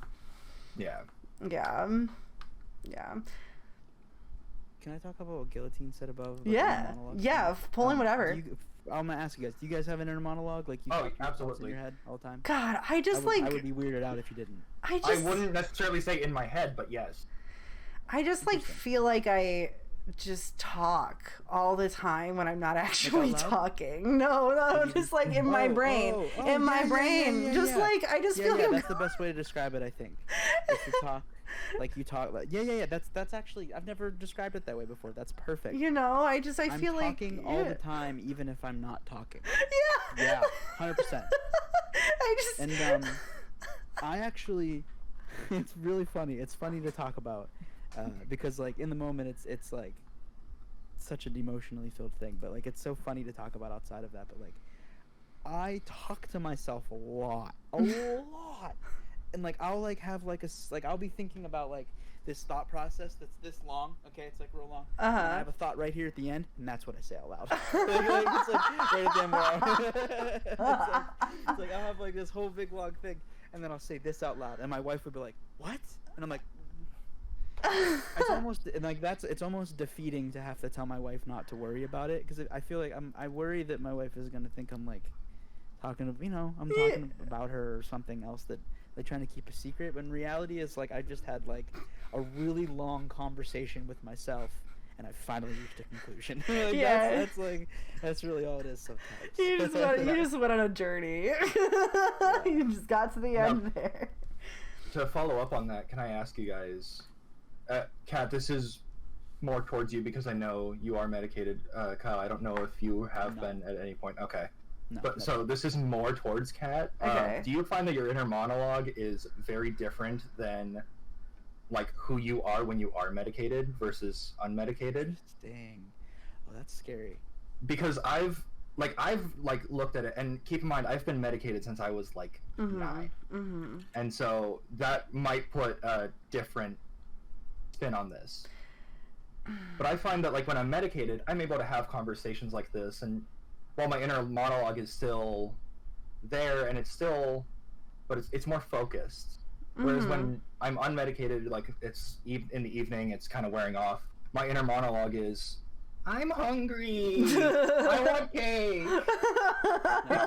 Yeah. Can I talk about what Guillotine said above? Yeah. Pulling whatever. I'm gonna ask you guys. Do you guys have an inner monologue, like you talk absolutely in your head all the time? God, I would be weirded out if you didn't. I wouldn't necessarily say in my head, but yes. I just, like, feel like I just talk all the time when I'm not actually talking. No, just, like, in my brain. In my brain. Just like, I just feel like that's the best way to describe it, I think. If you talk Like you talk like yeah. That's actually I've never described it that way before. That's perfect. You know, I feel like I'm talking all the time, even if I'm not talking. Yeah. Yeah, 100%. And I actually, it's really funny. It's funny to talk about because like in the moment it's like such an emotionally filled thing, but like it's so funny to talk about outside of that. But like I talk to myself a lot, and like I'll like have like I'll be thinking about like this thought process that's this long. Okay, it's like real long. And I have a thought right here at the end, and that's what I say out loud. It's like right at the end where it's like I'll have like this whole big long thing, and then I'll say this out loud, and my wife would be like, "What?" And I'm like, it's almost defeating to have to tell my wife not to worry about it, because I feel like I worry that my wife is gonna think I'm like talking about her or something else, that like trying to keep a secret, but in reality it's like I just had like a really long conversation with myself and I finally reached a conclusion. Like, yeah, that's really all it is sometimes. You just went on a journey. Yeah. You just got to the end there. To follow up on that, can I ask you guys, Kat, this is more towards you because I know you are medicated. Kyle, I don't know if you have been at any point. Okay. No, but so this is more towards Kat. Okay. Do you find that your inner monologue is very different than like who you are when you are medicated versus unmedicated? Dang. Oh, that's scary. Because I've looked at it, and keep in mind I've been medicated since I was like 9. Mm-hmm. And so that might put a different spin on this. But I find that like when I'm medicated, I'm able to have conversations like this, and while my inner monologue is still there, and it's more focused. Whereas when I'm unmedicated, like it's in the evening, it's kind of wearing off. My inner monologue is, I'm hungry. I want cake.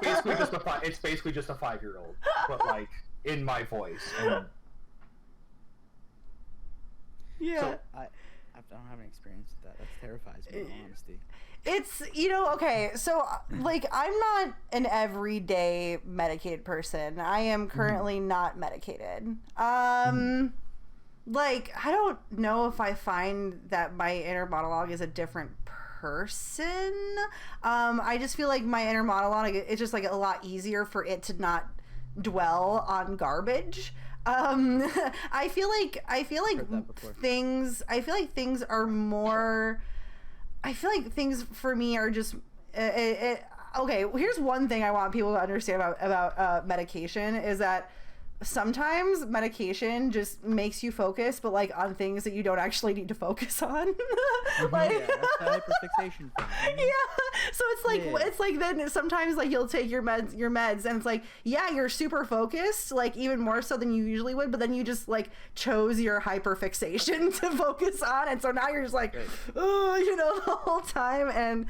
It's basically just a 5-year-old, but like in my voice. And yeah. So I don't have any experience with that. That terrifies me, in all honesty. It's, okay, so, like, I'm not an everyday medicated person. I am currently not medicated. Like, I don't know if I find that my inner monologue is a different person. I just feel like my inner monologue, it's just, like, a lot easier for it to not dwell on garbage. I feel like things are more... I feel like things for me are just okay. Here's one thing I want people to understand about medication is that sometimes medication just makes you focus, but like on things that you don't actually need to focus on. Like, yeah, that's the hyperfixation thing. Yeah. So it's like then sometimes like you'll take your meds and it's like, yeah, you're super focused, like even more so than you usually would, but then you just like chose your hyperfixation to focus on, and so now you're just like, the whole time. And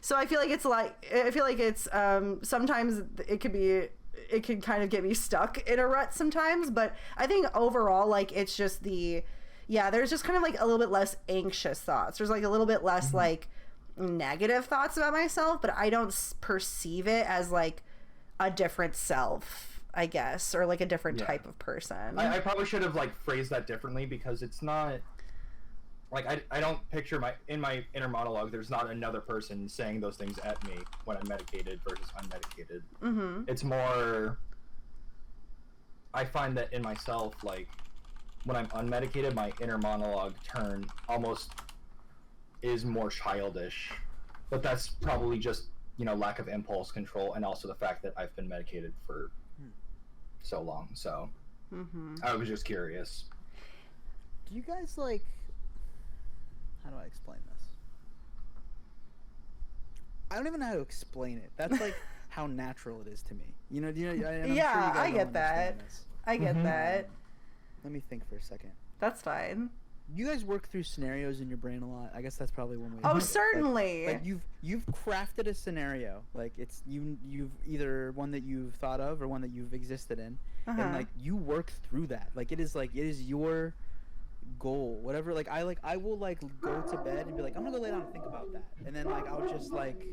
so I feel like it's sometimes it can kind of get me stuck in a rut sometimes, but I think overall, like, it's just there's just kind of like a little bit less anxious thoughts. There's like a little bit less like negative thoughts about myself, but I don't perceive it as like a different self, I guess, or like a different type of person. I probably should have like phrased that differently, because it's not like I don't picture my inner monologue. There's not another person saying those things at me when I'm medicated versus unmedicated. Mm-hmm. It's more, I find that in myself, like when I'm unmedicated, my inner monologue turn almost is more childish, but that's probably just lack of impulse control, and also the fact that I've been medicated for so long. So I was just curious. Do you guys like? How do I explain this? I don't even know how to explain it. That's like how natural it is to me. I get that. I get that. Let me think for a second. That's fine. You guys work through scenarios in your brain a lot. I guess that's probably one way. Oh, certainly. Like you've crafted a scenario. Like it's you've either one that you've thought of or one that you've existed in, and like you work through that. Like it is your goal, whatever. Like I will like go to bed and be like, I'm gonna go lay down and think about that, and then like I'll just like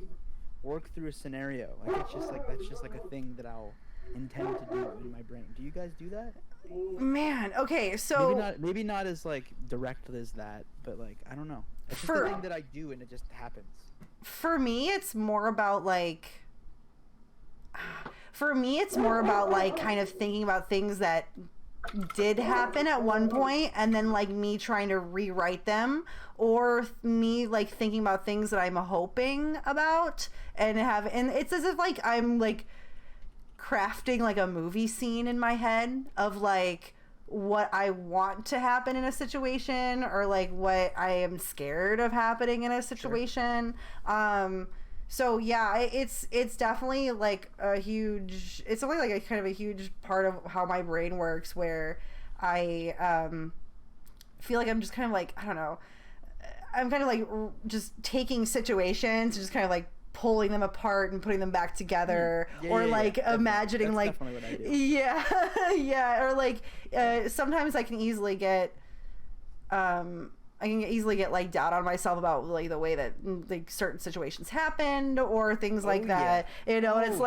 work through a scenario. Like it's just like that's just like a thing that I'll intend to do in my brain. Do you guys do that? Man, okay, so maybe not as like direct as that, but like I don't know. It's just a thing that I do and it just happens. For me, it's more about like kind of thinking about things that did happen at one point and then like me trying to rewrite them, or me like thinking about things that I'm hoping about and it's as if like I'm like crafting like a movie scene in my head of like what I want to happen in a situation, or like what I am scared of happening in a situation. Sure. So yeah, it's definitely like it's only like a kind of a huge part of how my brain works, where I feel like I'm just kind of like, I don't know, I'm kind of like just taking situations and just kind of like pulling them apart and putting them back together, or like imagining like, yeah, or like sometimes I can easily get like down on myself about like the way that like certain situations happened or things like that, you know, and it's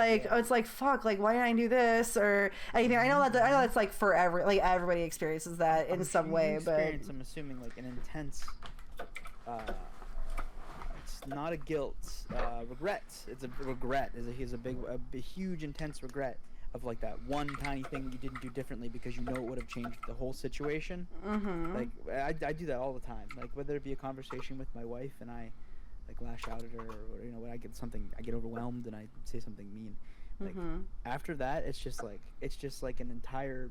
like fuck, like why didn't I do this or anything. I know it's like for everybody experiences that in some way, but I'm assuming like an intense it's not a guilt, regret. It's a regret. Is a huge intense regret of like that one tiny thing you didn't do differently because you know it would have changed the whole situation. Mm-hmm. Like I do that all the time. Like whether it be a conversation with my wife and I like lash out at her, or you know when I get overwhelmed and I say something mean. Like after that, it's just like an entire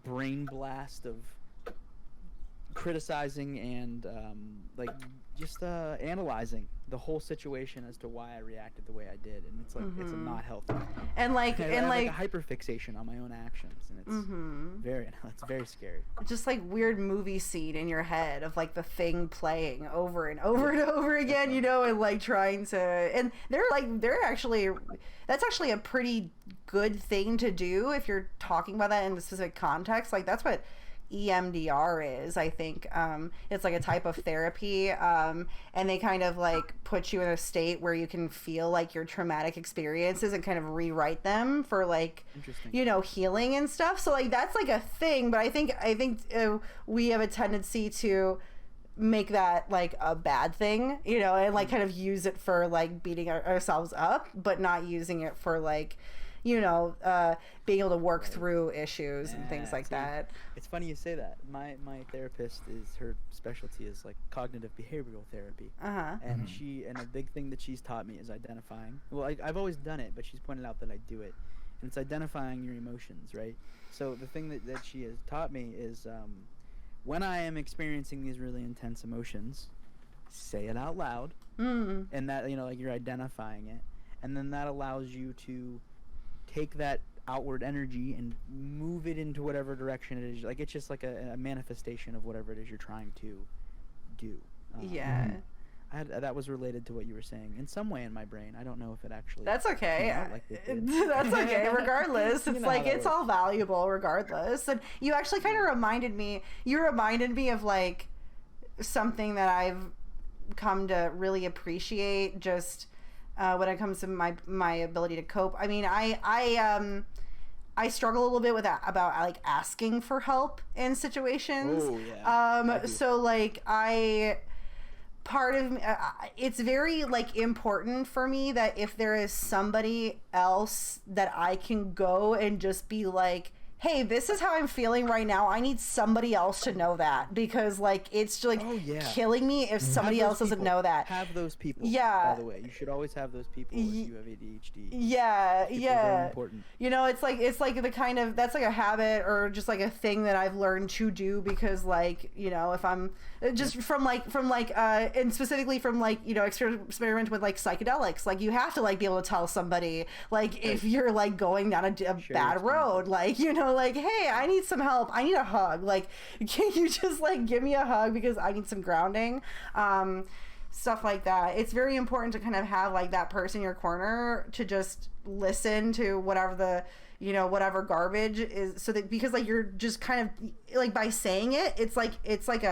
brain blast of criticizing and like just analyzing the whole situation as to why I reacted the way I did, and it's like it's not healthy. And like I have like a hyperfixation on my own actions, and it's very scary. Just like weird movie scene in your head of like the thing playing over and over and over again, you know, and like trying to, and that's actually a pretty good thing to do if you're talking about that in a specific context. Like that's what EMDR is, I think. It's like a type of therapy, and they kind of like put you in a state where you can feel like your traumatic experiences and kind of rewrite them for like, you know, healing and stuff. So like that's like a thing, but I think we have a tendency to make that like a bad thing, you know, and like kind of use it for like beating ourselves up, but not using it for like, you know, being able to work through issues and things like that. It's funny you say that. My therapist, her specialty is like cognitive behavioral therapy. And and a big thing that she's taught me is identifying. Well, I've always done it, but she's pointed out that I do it. And it's identifying your emotions, right? So the thing that she has taught me is when I am experiencing these really intense emotions, say it out loud. And that, you know, like you're identifying it. And then that allows you to take that outward energy and move it into whatever direction it is. Like it's just like a manifestation of whatever it is you're trying to do. That was related to what you were saying in some way in my brain. I don't know if it actually. That's okay. That's okay. Regardless, it's like it's all valuable regardless. And you actually kind of reminded me. You reminded me of like something that I've come to really appreciate. Just when it comes to my ability to cope. I mean, I struggle a little bit with that, about like asking for help in situations. Oh, yeah. So like part of me, it's very like important for me that if there is somebody else that I can go and just be like, hey, this is how I'm feeling right now. I need somebody else to know that, because like it's like killing me if somebody else doesn't know that. Have those people. Yeah. By the way, you should always have those people if you have ADHD. Yeah, Very important. You know, it's like the kind of, that's like a habit or just like a thing that I've learned to do, because like, you know, if I'm just from and specifically from like, you know, experiment with like psychedelics, like you have to like be able to tell somebody like if you're like going down a bad road, like, you know, like, hey, I need some help, I need a hug, like can you just like give me a hug because I need some grounding, stuff like that. It's very important to kind of have like that person in your corner to just listen to whatever whatever garbage is, so that, because like you're just kind of like, by saying it, it's like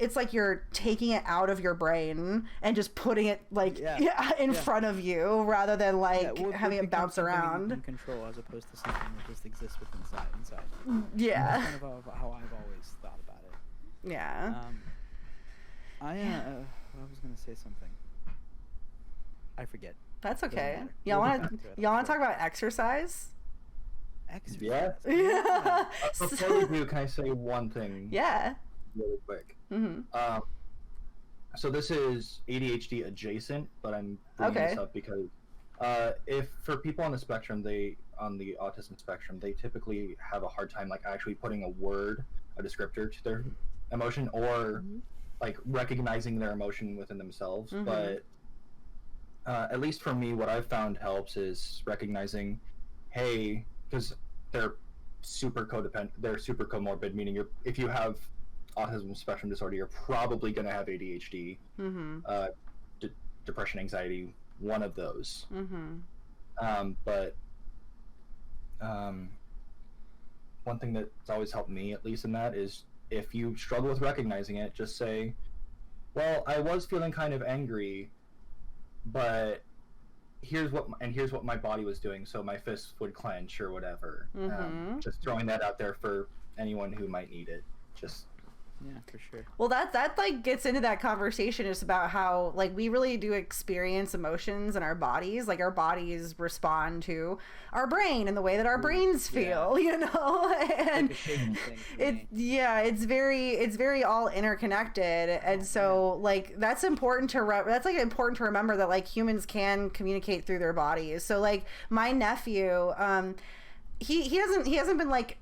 it's like you're taking it out of your brain and just putting it like in front of you rather than like having it bounce around. You can control as opposed to something that just exists within inside. Yeah. That's kind of how I've always thought about it. Yeah. I was gonna say something. I forget. That's okay. Y'all want to talk about exercise? Yeah. Yeah. Before we do, can I say one thing? Yeah. Really quick. Mm-hmm. So this is ADHD adjacent, but I'm bringing this up because if for people on the spectrum, on the autism spectrum, they typically have a hard time like actually putting a descriptor to their emotion or like recognizing their emotion within themselves. But at least for me, what I've found helps is recognizing, hey, because they're super codependent, they're super comorbid, meaning if you have autism spectrum disorder, you're probably going to have ADHD, depression, anxiety, one of those. But one thing that's always helped me, at least in that, is if you struggle with recognizing it, just say, well, I was feeling kind of angry, but here's what my body was doing, so my fists would clench or whatever. Just throwing that out there for anyone who might need it. Just yeah, for sure. Well, that like gets into that conversation just about how like we really do experience emotions in our bodies. Like our bodies respond to our brain and the way that our brains feel, you know. And it's very all interconnected. And so like that's important to remember that like humans can communicate through their bodies. So like my nephew, he hasn't been like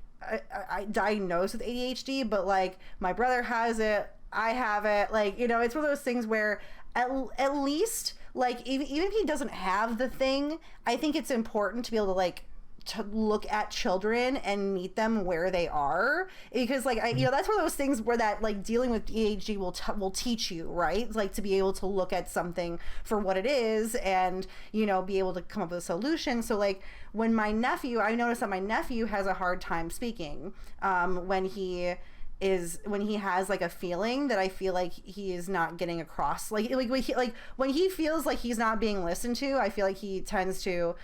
I diagnosed with ADHD, but like my brother has it, I have it, like, you know, it's one of those things where at least like even if he doesn't have the thing, I think it's important to be able to like to look at children and meet them where they are, because like you know, that's one of those things where that like dealing with ADHD will teach you, right? Like to be able to look at something for what it is and, you know, be able to come up with a solution. So like I noticed that my nephew has a hard time speaking when he has like a feeling that I feel like he is not getting across, like when he feels like he's not being listened to, I feel like he tends to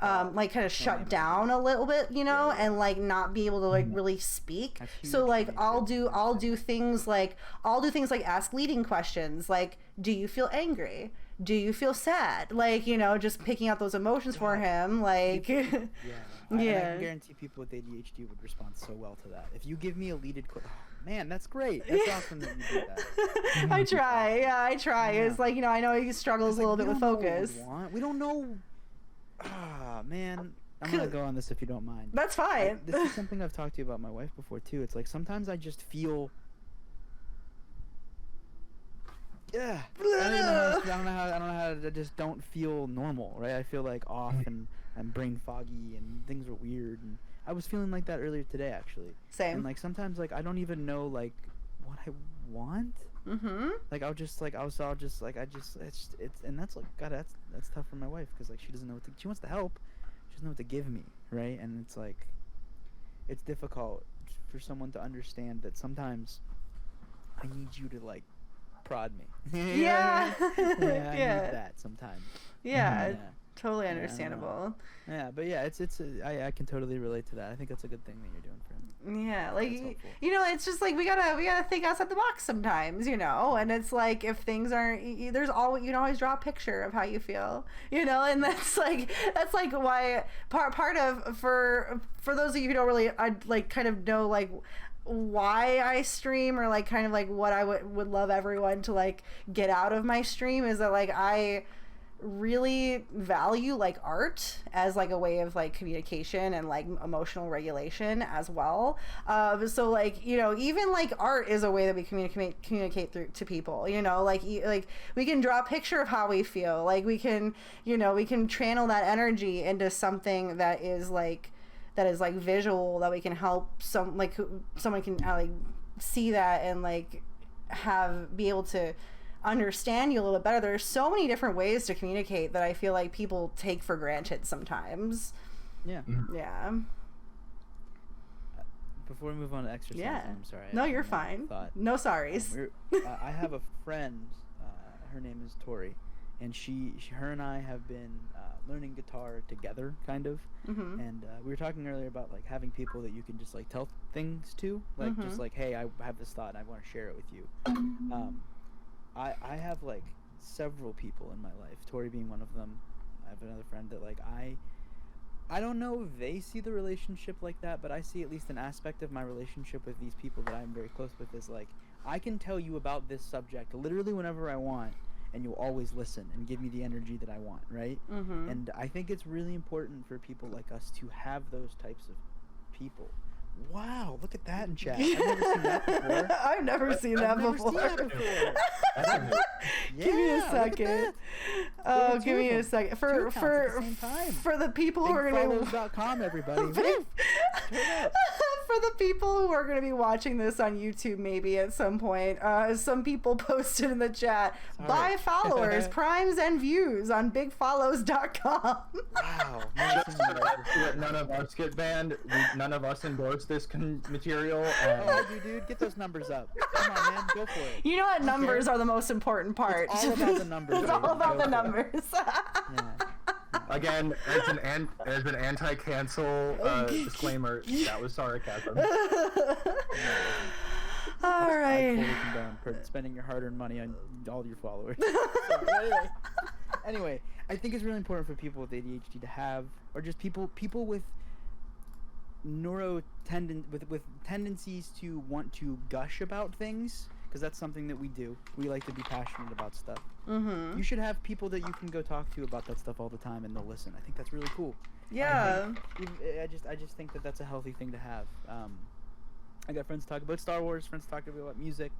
like kind of shut down a little bit, you know, and like not be able to like really speak. So like I'll do things like ask leading questions like, do you feel angry? Do you feel sad? Like, you know, just picking out those emotions for him, like I can guarantee people with ADHD would respond so well to that. If you give me a leaded question, man, that's great. That's awesome that you do that. I try. Yeah. It's like, you know, I know he struggles a little bit with focus. We don't know. Man. I'm going to go on this if you don't mind. That's fine. This is something I've talked to you about my wife before, too. It's like sometimes I just feel... Yeah. I don't know how I just don't feel normal, right? I feel like off and I'm brain foggy and things are weird, and I was feeling like that earlier today actually. Same. And like sometimes like I don't even know like what I want. Like it's and that's like God, that's tough for my wife because like she doesn't know she wants to help, she doesn't know what to give me, right? And it's like it's difficult for someone to understand that sometimes I need you to like prod me. Yeah. I need that sometimes. Yeah. Totally understandable. Yeah, but yeah, I can totally relate to that. I think that's a good thing that you're doing for him. Yeah, like you know, it's just like we gotta think outside the box sometimes, you know. And it's like if things aren't, you can always draw a picture of how you feel, you know. And that's like why part of for those of you who don't really like kind of know like why I stream or like kind of like what I would love everyone to like get out of my stream is that like I really value like art as like a way of like communication and like emotional regulation as well. So like, you know, even like art is a way that we communicate through to people, you know, like we can draw a picture of how we feel, like we can channel that energy into something that is like visual, that we can help someone can like see that and like be able to understand you a little bit better. There's so many different ways to communicate that I feel like people take for granted sometimes. Yeah. Yeah. before we move on to exercising, Yeah. I'm sorry. No, I you're had another fine. thought. No sorries. I have a friend. Her name is Tori, and her and I have been learning guitar together, kind of. Mm-hmm. And we were talking earlier about like having people that you can just like tell things to, like just like, hey, I have this thought and I want to share it with you. I have like several people in my life, Tori being one of them. I have another friend that like I don't know if they see the relationship like that, but I see at least an aspect of my relationship with these people that I'm very close with is like, I can tell you about this subject literally whenever I want, and you'll always listen and give me the energy that I want, right? Mm-hmm. And I think it's really important for people like us to have those types of people. Wow, look at that in chat. I've never seen that before. I've never seen that before. Give me a second. Oh, give me a second. For the people who are going to BigFollows.com, everybody. For the people who are going to be watching this on YouTube maybe at some point, some people posted in the chat, buy followers, primes, and views on BigFollows.com. Wow. None of us get banned. None of us endorse this material. Oh, dude, get those numbers up. Come on, man, go for it. You know what? Numbers are the most important part. It's all about the numbers. It's all about the numbers. Yeah. Again, as an anti-cancel disclaimer, that was sarcasm. All right. I fully condone spending your hard-earned money on all your followers. Anyway, I think it's really important for people with ADHD to have, or just people with with tendencies to want to gush about things, because that's something that we do. We like to be passionate about stuff. Mm-hmm. You should have people that you can go talk to about that stuff all the time, and they'll listen. I think that's really cool. Yeah. I just think that that's a healthy thing to have. I got friends talk about Star Wars, friends talk about music,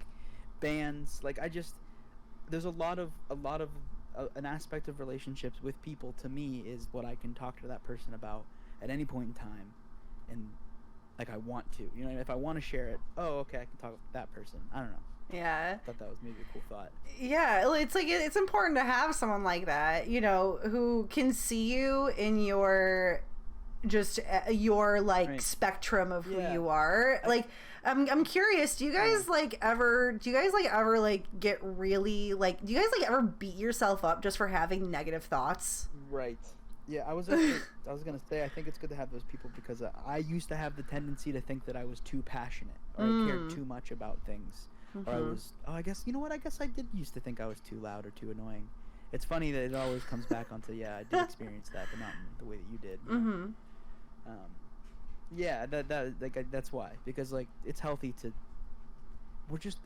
bands. Like there's a lot of an aspect of relationships with people. To me, is what I can talk to that person about at any point in time, and like I want to. You know, if I want to share it, oh, okay, I can talk with that person. I don't know. Yeah. I thought that was maybe a cool thought. Yeah, it's like it's important to have someone like that, you know, who can see you in your like spectrum of who you are. Like I'm curious, do you guys ever get really like, do you guys like ever beat yourself up just for having negative thoughts? Right. Yeah, I was gonna say, I think it's good to have those people, because I used to have the tendency to think that I was too passionate, or I cared too much about things. Or I was, I guess I did used to think I was too loud or too annoying. It's funny that it always comes back onto, yeah, I did experience that, but not in the way that you did. You know? Yeah, that's why, because like it's healthy to.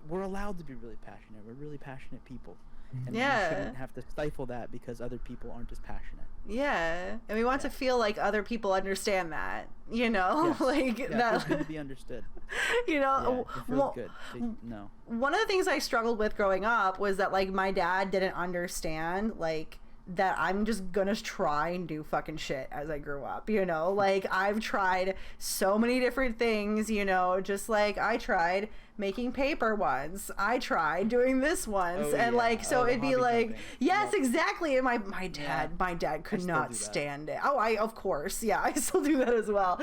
We're allowed to be really passionate. We're really passionate people, and we shouldn't have to stifle that because other people aren't as passionate. Yeah, and we want to feel like other people understand that, you know, Yes. like Yeah, that. it feels good to be understood. You know, Yeah, it feels good. No. One of the things I struggled with growing up was that like my dad didn't understand like that I'm just gonna try and do fucking shit as I grew up, you know, like I've tried so many different things, you know, just like I tried making paper once, I tried doing this once, and like so it'd be like jumping. Yes, exactly. And my dad could not stand it. Oh, of course, yeah, I still do that as well.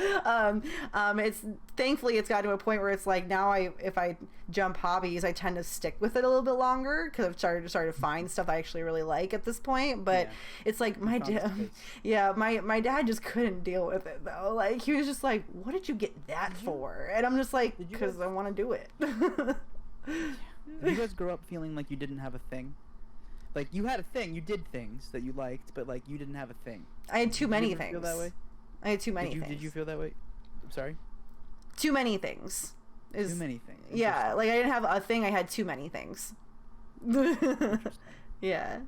It's thankfully it's gotten to a point where it's like now if I jump hobbies, I tend to stick with it a little bit longer because I've started to find stuff I actually really like at this point. But it's like my dad just couldn't deal with it though. Like he was just like, what did you get that for? And I'm just like, because I want to do it. Did you guys grow up feeling like you didn't have a thing? Like you had a thing, you did things that you liked, but like you didn't have a thing. I had too many things. Feel that way? I had too many things. Did you feel that way? I'm sorry? Too many things. Too many things. Yeah, like I didn't have a thing, I had too many things. Yeah.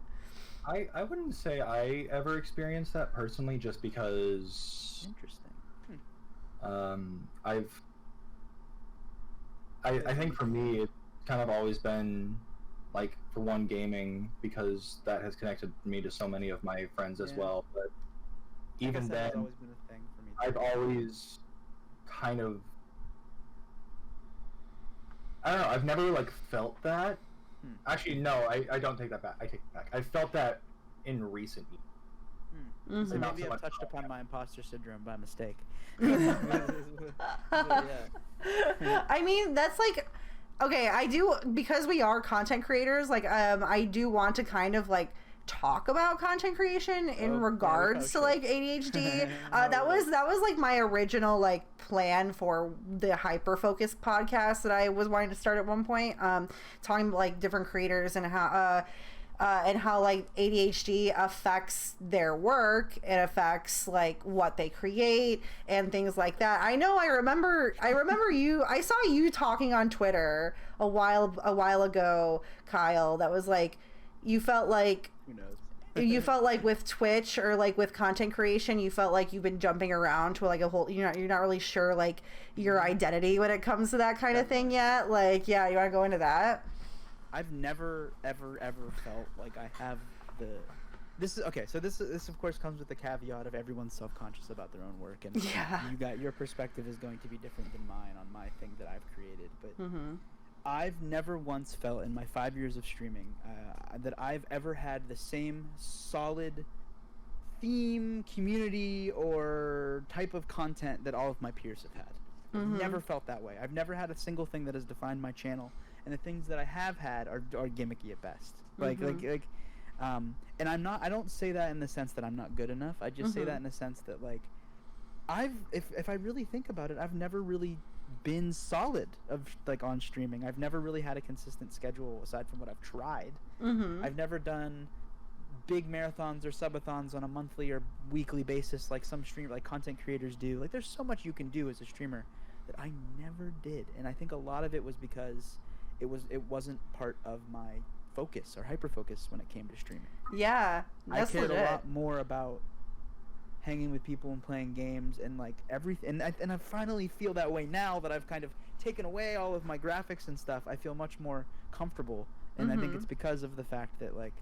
I wouldn't say I ever experienced that personally, just because interesting. I think for me it's kind of always been like, for one, gaming, because that has connected me to so many of my friends as well. But even then, always been a thing for me. I've always kind of, I don't know, I've never like felt that. Actually, no, I don't take that back. I take it back. I felt that in recent years. Mm-hmm. So Not maybe so I've much touched upon content. my imposter syndrome by mistake. I mean, that's like, okay, I do, because we are content creators, like, I do want to kind of like talk about content creation in regards to like ADHD. That was like my original like plan for the hyper focused podcast that I was wanting to start at one point, talking about like different creators and how like ADHD affects their work. It affects like what they create and things like that. I remember I saw you talking on Twitter a while ago, Kyle, that was like, you felt like, who knows? You felt like with Twitch or like with content creation, you felt like you've been jumping around to like a whole, you're not really sure like your identity when it comes to that kind of thing yet. Like, yeah, you want to go into that? I've never ever felt like I have this is okay. So this of course comes with the caveat of everyone's self-conscious about their own work, and your perspective is going to be different than mine on my thing that I've created. But I've never once felt in my 5 years of streaming that I've ever had the same solid theme, community, or type of content that all of my peers have had. I've never felt that way. I've never had a single thing that has defined my channel, and the things that I have had are gimmicky at best. And I don't say that in the sense that I'm not good enough. I just say that in the sense that like if I really think about it, I've never really been solid of like on streaming. I've never really had a consistent schedule aside from what I've tried. I've never done big marathons or subathons on a monthly or weekly basis like some content creators do. Like there's so much you can do as a streamer that I never did, and I think a lot of it was because it wasn't part of my focus or hyper focus when it came to streaming. Yeah, that's I cared legit. a lot more about hanging with people and playing games and like everything, and I finally feel that way now that I've kind of taken away all of my graphics and stuff. I feel much more comfortable, and I think it's because of the fact that like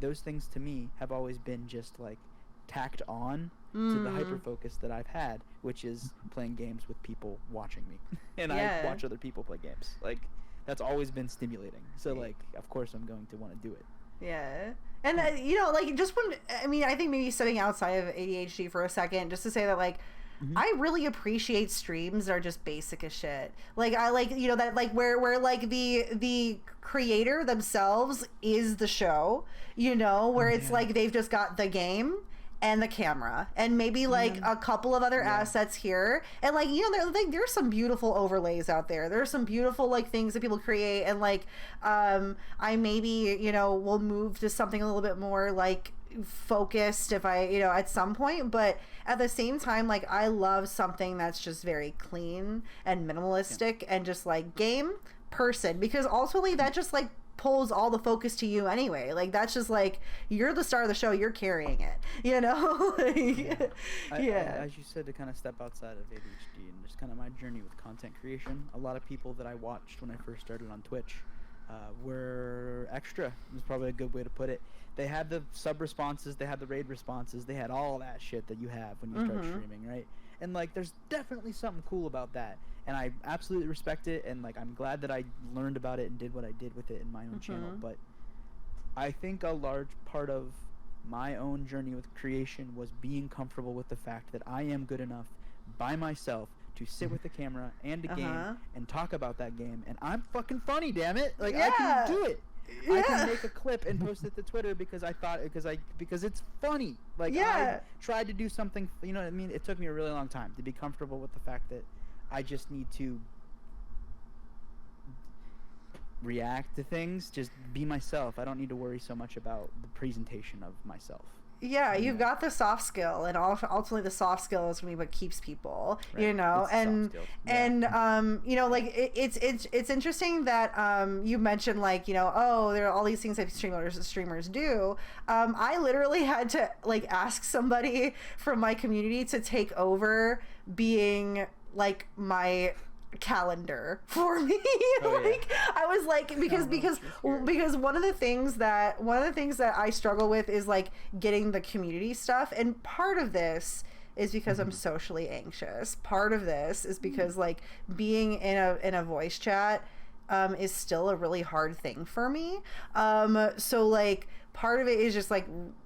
those things to me have always been just like tacked on to the hyper focus that I've had, which is playing games with people watching me and I watch other people play games. Like that's always been stimulating, so like of course I'm going to want to do it. Yeah. And like just when I think maybe stepping outside of ADHD for a second, just to say that like I really appreciate streams that are just basic as shit. Like I like that like where like the creator themselves is the show, where it's like they've just got the game and the camera and maybe like a couple of other assets here, and like there's some beautiful overlays out there. There's some beautiful like things that people create, and like I maybe will move to something a little bit more like focused if I at some point, but at the same time like I love something that's just very clean and minimalistic and just like game person, because ultimately that just like pulls all the focus to you anyway. Like that's just like you're the star of the show, you're carrying it, as you said, to kind of step outside of ADHD and just kind of my journey with content creation, a lot of people that I watched when I first started on Twitch were extra, is probably a good way to put it. They had the sub responses, they had the raid responses, they had all that shit that you have when you start streaming, right? And like there's definitely something cool about that, and I absolutely respect it, and like I'm glad that I learned about it and did what I did with it in my own channel. But I think a large part of my own journey with creation was being comfortable with the fact that I am good enough by myself to sit with the camera and a game and talk about that game, and I'm fucking funny, damn it. Like I can do it. I can make a clip and post it to Twitter because it's funny. Like I tried to do something, you know what I mean? It took me a really long time to be comfortable with the fact that I just need to react to things, just be myself. I don't need to worry so much about the presentation of myself. Yeah, you've got the soft skill, and ultimately the soft skill is going to be what keeps people, right. Like it's interesting that you mentioned like there are all these things that streamers do. I literally had to like ask somebody from my community to take over being like my calendar for me. I was like, because one of the things that I struggle with is like getting the community stuff, and part of this is because I'm socially anxious. Part of this is because like being in a voice chat is still a really hard thing for me. So like part of it is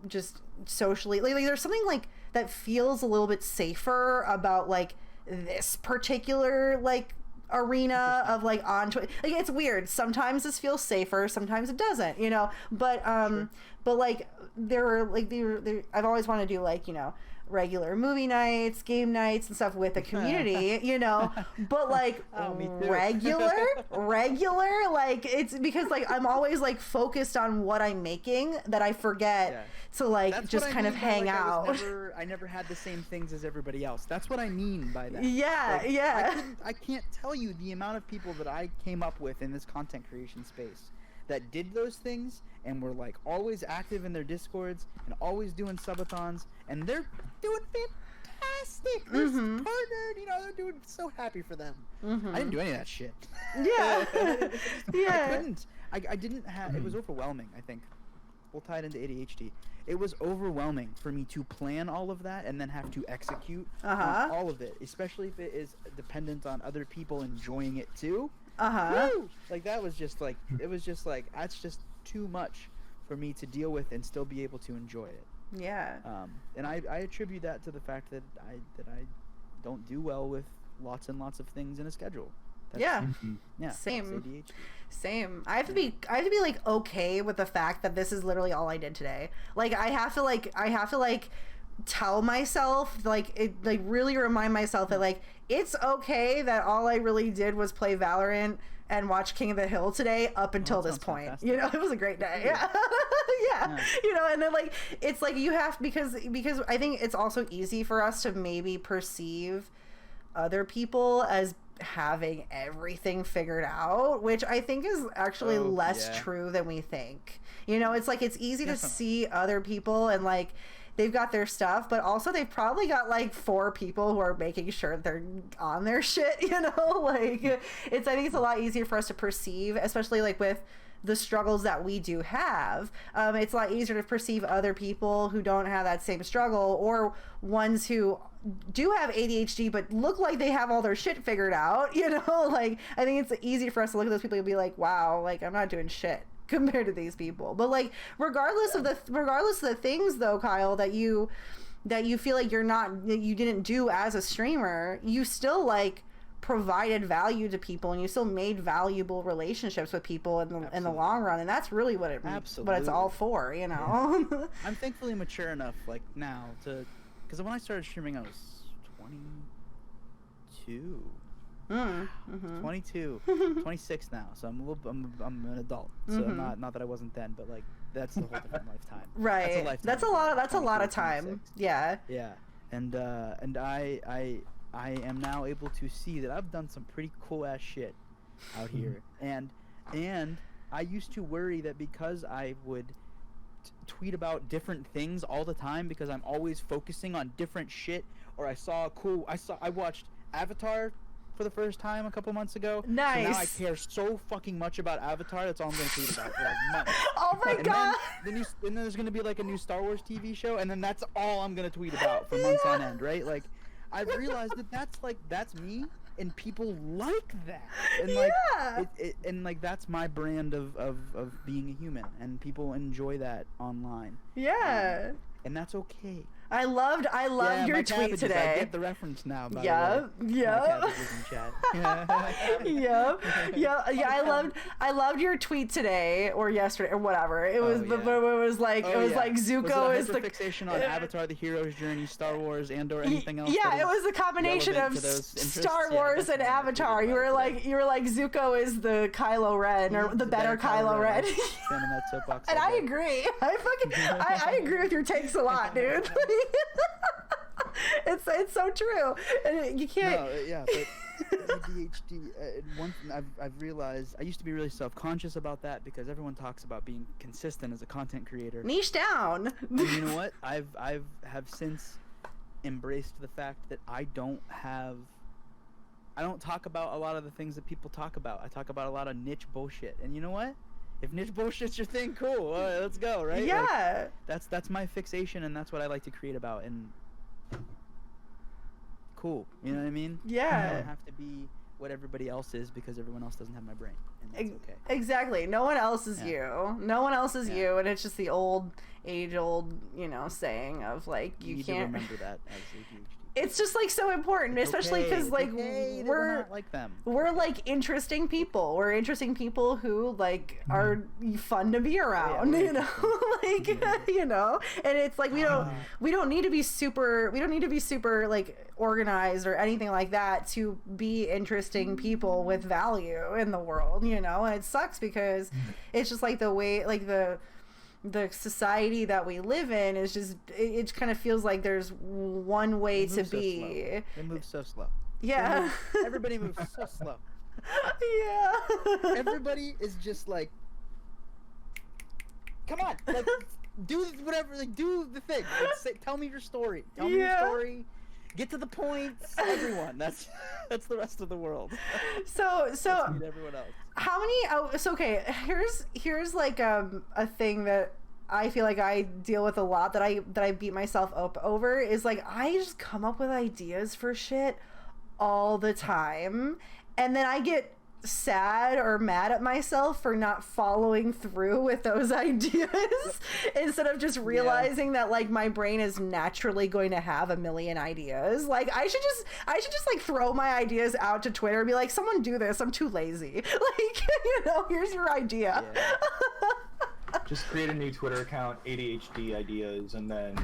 just socially, like there's something like that feels a little bit safer about like this particular like arena of like like it's weird. Sometimes this feels safer, sometimes it doesn't, you know. But but like I've always wanted to do like, you know, regular movie nights, game nights and stuff with the community, you know, but like regular, like it's because like I'm always like focused on what I'm making that I forget to like That's just kind of hang out. I never had the same things as everybody else. That's what I mean by that. Yeah, like, I can't tell you the amount of people that I came up with in this content creation space that did those things and were like always active in their discords and always doing subathons, and they're doing fantastic. They're partnered, you know, they're doing so happy for them. I didn't do any of that shit. Yeah. I couldn't. I didn't have, it was overwhelming, I think. We'll tie it into ADHD. It was overwhelming for me to plan all of that and then have to execute on all of it, especially if it is dependent on other people enjoying it too. Woo! Like that was just like, it was just like, that's just too much for me to deal with and still be able to enjoy it. Yeah. And I attribute that to the fact that I don't do well with lots and lots of things in a schedule. Yeah. Same. I have to be like okay with the fact that this is literally all I did today. Like I have to tell myself, like really remind myself that like it's okay that all I really did was play Valorant and watch King of the Hill today up until this point. Fantastic. You know, it was a great day. Yeah. Yeah. You know, and then like it's like you have, because I think it's also easy for us to maybe perceive other people as having everything figured out, which I think is actually less true than we think. You know, it's like it's easy to see other people and like they've got their stuff, but also they've probably got like 4 people who are making sure they're on their shit, you know? Like I think it's a lot easier for us to perceive, especially like with the struggles that we do have. It's a lot easier to perceive other people who don't have that same struggle, or ones who do have ADHD but look like they have all their shit figured out, you know? Like I think it's easy for us to look at those people and be like, wow, like I'm not doing shit compared to these people. But like regardless of the things though, Kyle, that you feel like you didn't do as a streamer, you still like provided value to people and you still made valuable relationships with people in the long run, and that's really what it's all for, you know. Yeah. I'm thankfully mature enough like now to, because when I started streaming I was 22. 22, 26 now, so I'm an adult. So not that I wasn't then, but like that's a whole different lifetime. Right. That's a lot of time. 26. Yeah. Yeah. And I am now able to see that I've done some pretty cool ass shit out here. And I used to worry that because I would tweet about different things all the time because I'm always focusing on different shit, or I watched Avatar for the first time a couple months ago. Nice. So now I care so fucking much about Avatar, that's all I'm going to tweet about for like months. Oh my god! Then there's going to be like a new Star Wars TV show, and then that's all I'm going to tweet about for months on end, right? Like, I've realized that's me, and people like that. And like, and like that's my brand of being a human, and people enjoy that online. Yeah. And that's okay. I loved your tweet today. I get the reference now. Yeah. I loved your tweet today or yesterday or whatever. It was like Zuko is the fixation on Avatar, the hero's journey, Star Wars, and or anything else. Yeah, it was a combination of Star Wars and Avatar. You were like Zuko is the Kylo Ren or the better Kylo Ren. And I agree. I agree with your takes a lot, dude. It's so true, and you can't. No, yeah, but ADHD. One thing I've realized, I used to be really self-conscious about that because everyone talks about being consistent as a content creator. Niche down. And you know what? I've since embraced the fact that I don't talk about a lot of the things that people talk about. I talk about a lot of niche bullshit, and you know what? If niche bullshit's your thing, cool. Let's go, right? Yeah. Like, that's my fixation, and that's what I like to create about. And cool, you know what I mean? Yeah. I don't have to be what everybody else is because everyone else doesn't have my brain, and that's okay. Exactly. No one else is you. No one else is you, and it's just the age-old, saying of like you need can't to remember that as ADHD. It's just like so important, especially because like we're not like them. We're like interesting people. We're interesting people who like are fun to be around, and it's like we don't need to be super like organized or anything like that to be interesting people with value in the world, and it sucks because it's just like the way like the society that we live in is just it kind of feels like there's one way to be. They move so slow. Yeah. Everybody moves so slow. Yeah. Everybody is just like, come on, like do whatever, like do the thing. Like, tell me your story. Tell me your story. Get to the point. Everyone. That's the rest of the world. So everyone else. How many? Okay. Here's like a thing that I feel like I deal with a lot that I beat myself up over is like I just come up with ideas for shit all the time, and then I get sad or mad at myself for not following through with those ideas instead of just realizing that like my brain is naturally going to have a million ideas. Like I should just like throw my ideas out to Twitter and be like, someone do this, I'm too lazy. Like, here's your idea. Just create a new Twitter account, ADHD ideas, and then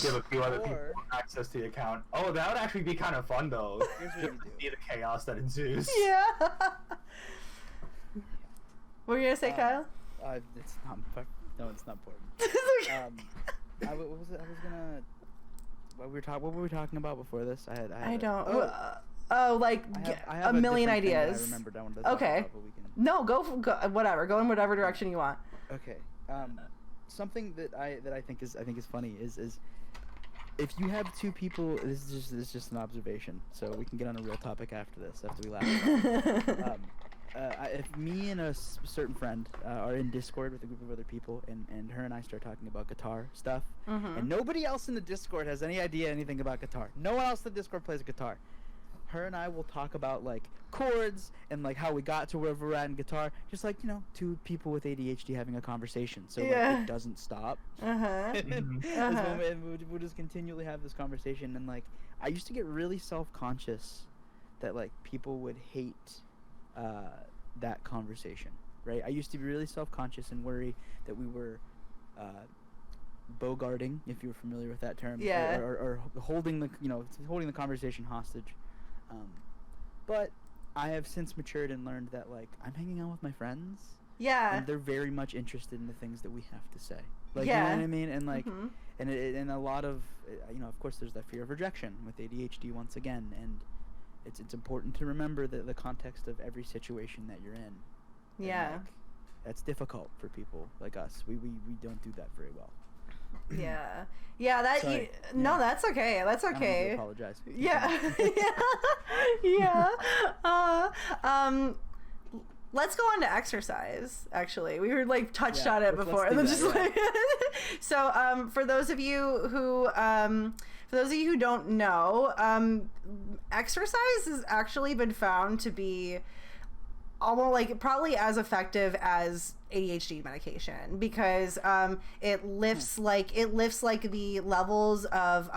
give a few other people access to the account. Oh, that would actually be kind of fun, though. Here's what you do. See the chaos that ensues. Yeah. What were you gonna say, Kyle? It's not. No, it's not important. Okay. What was it? I was gonna. What were we talking about before this? I don't. I have a million ideas. I remembered I wanted to talk about, but we can... No, go whatever. Go in whatever direction you want. Okay. Something that I think is funny is if you have two people, this is just an observation, so we can get on a real topic after this, after we laugh. If me and a certain friend are in Discord with a group of other people, and her and I start talking about guitar stuff, and nobody else in the Discord has any idea anything about guitar. No one else in the Discord plays guitar. Her and I will talk about like chords and like how we got to wherever we're at in guitar, just like two people with ADHD having a conversation, so like, it doesn't stop. And we'll just continually have this conversation, and like I used to get really self-conscious that like people would hate that conversation, right? I used to be really self-conscious and worry that we were bogarting, if you're familiar with that term, or holding the conversation hostage. But I have since matured and learned that like I'm hanging out with my friends, and they're very much interested in the things that we have to say, like you know what I mean, and like and a lot of of course there's that fear of rejection with ADHD once again, and it's important to remember the context of every situation that you're in. And, like, that's difficult for people like us. We don't do that very well. That's okay. That's okay. I apologize. Let's go on to exercise. Actually, we were like touched on it before. So for those of you who don't know, exercise has actually been found to be almost like probably as effective as ADHD medication, because it lifts like the levels of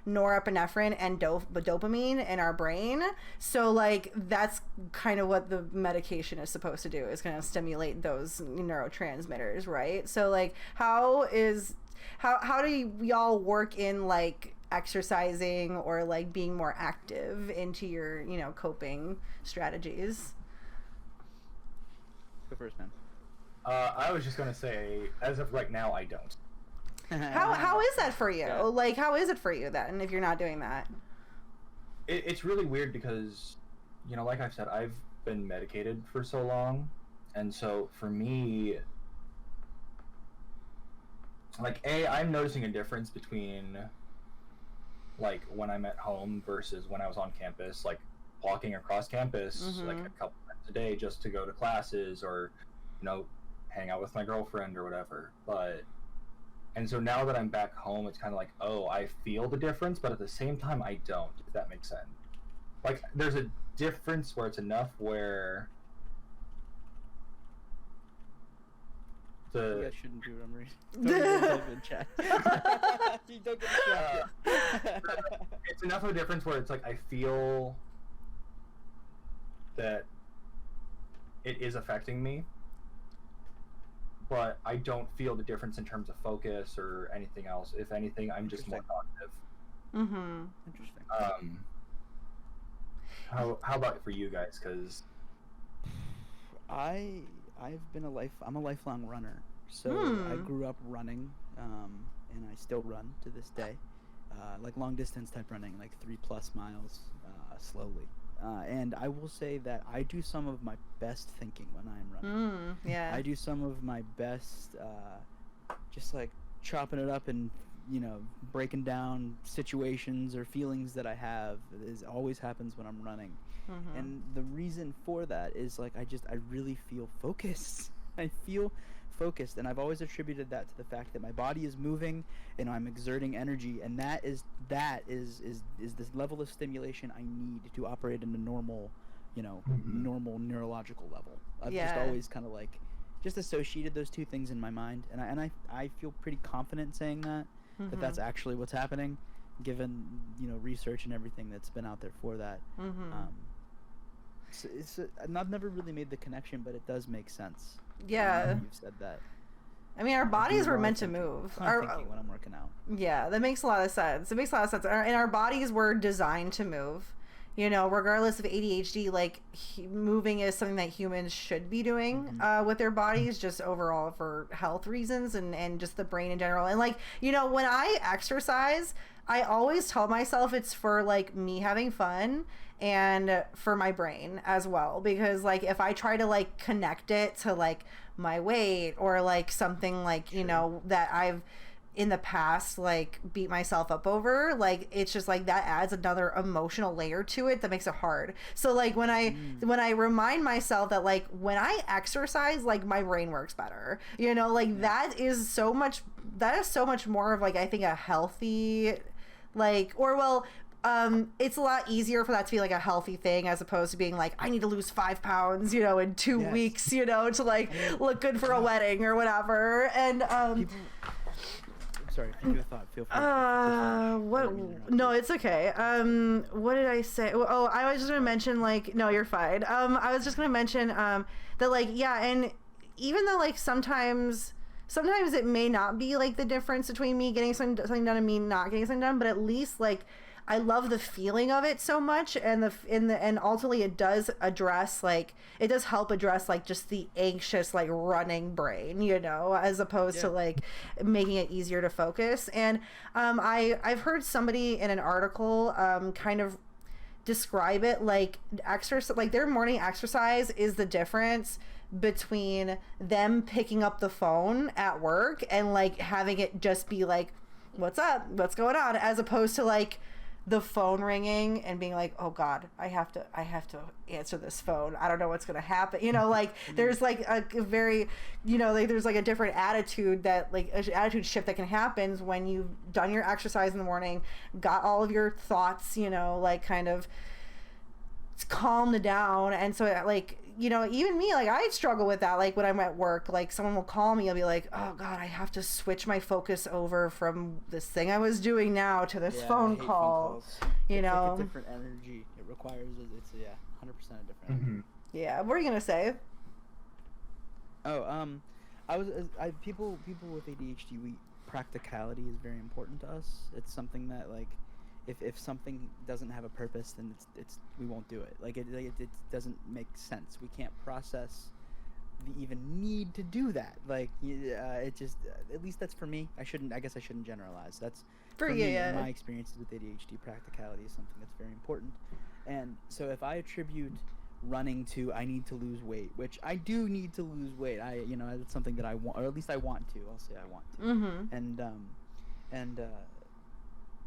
norepinephrine and dopamine in our brain. So like that's kind of what the medication is supposed to do, is kind of stimulate those neurotransmitters, right? So like how do y'all work in like exercising or like being more active into your coping strategies? Go first, man. I was just gonna say, as of right now, I don't. How is that for you? Yeah. Like, how is it for you then, if you're not doing that? It's really weird because, like I've said, I've been medicated for so long, and so for me, like, I'm noticing a difference between, like, when I'm at home versus when I was on campus, like, walking across campus, like, a couple times a day just to go to classes or, hang out with my girlfriend or whatever. And so now that I'm back home, it's kind of like, oh, I feel the difference, but at the same time, I don't, if that makes sense. like there's a difference where it's enough where You guys shouldn't do memories. Don't get in chat. You don't get distracted. It's enough of a difference where it's like I feel that it is affecting me, but I don't feel the difference in terms of focus or anything else. If anything, I'm just more cognitive. Mm-hmm. Interesting. How about for you guys? Because I'm a lifelong runner, so I grew up running, and I still run to this day, like long distance type running, like 3+ miles, slowly. And I will say that I do some of my best thinking when I'm running. Yeah. I do some of my best, just like chopping it up and, you know, breaking down situations or feelings that I have. It always happens when I'm running. Mm-hmm. And the reason for that is like I really feel focused. I feel focused, and I've always attributed that to the fact that my body is moving and I'm exerting energy, and that is this level of stimulation I need to operate in a normal, you know, normal neurological level. I've just always kind of like just associated those two things in my mind, and I feel pretty confident saying that that's actually what's happening, given, you know, research and everything that's been out there for that. I've never really made the connection, but it does make sense. Yeah. You've said that. I mean, our bodies were meant to move. I'm thinking when I'm working out. Yeah, that makes a lot of sense. It makes a lot of sense. And our bodies were designed to move. You know, regardless of ADHD, like moving is something that humans should be doing with their bodies, just overall for health reasons and just the brain in general. And like, you know, when I exercise, I always tell myself it's for like me having fun and for my brain as well, because like if I try to like connect it to like my weight or like something like, you know, that I've in the past like beat myself up over, like it's just like that adds another emotional layer to it that makes it hard. So like when I remind myself that like when I exercise, like my brain works better, you know, like that is so much more of like I think a healthy like, or well, it's a lot easier for that to be like a healthy thing as opposed to being like I need to lose 5 pounds, you know, in 2 weeks, you know, to like look good for a wedding or whatever. And sorry, if you have a thought, feel free. What? No, it's okay. What did I say? Oh, I was just gonna mention like, no, you're fine. I was just gonna mention that like, yeah, and even though like sometimes it may not be like the difference between me getting something done and me not getting something done, but at least like I love the feeling of it so much, and and ultimately it does help address like just the anxious like running brain, you know, as opposed to like making it easier to focus. And I've heard somebody in an article kind of describe it like exercise, like their morning exercise is the difference between them picking up the phone at work and like having it just be like, what's up, what's going on, as opposed to like the phone ringing and being like, oh God, I have to answer this phone. I don't know what's going to happen. You know, like there's like a very, you know, like there's like a different attitude that like an attitude shift that can happen when you've done your exercise in the morning, got all of your thoughts, you know, like kind of calmed down. And so like, you know, even me, like I struggle with that. Like when I'm at work, like someone will call me, I'll be like, oh God, I have to switch my focus over from this thing I was doing now to this phone call. You know, like a different energy it requires. It's 100% a different energy. Yeah. What are you gonna say? Oh, people with ADHD, practicality is very important to us. It's something that like, if something doesn't have a purpose, then it's we won't do it. Like it doesn't make sense. We can't process the even need to do that. Like it just, at least that's for me. I guess I shouldn't generalize. That's for me. Yeah. My experiences with ADHD, practicality is something that's very important. And so if I attribute running to I need to lose weight, which I do need to lose weight. It's something that I want, or at least I want to. I'll say I want to. And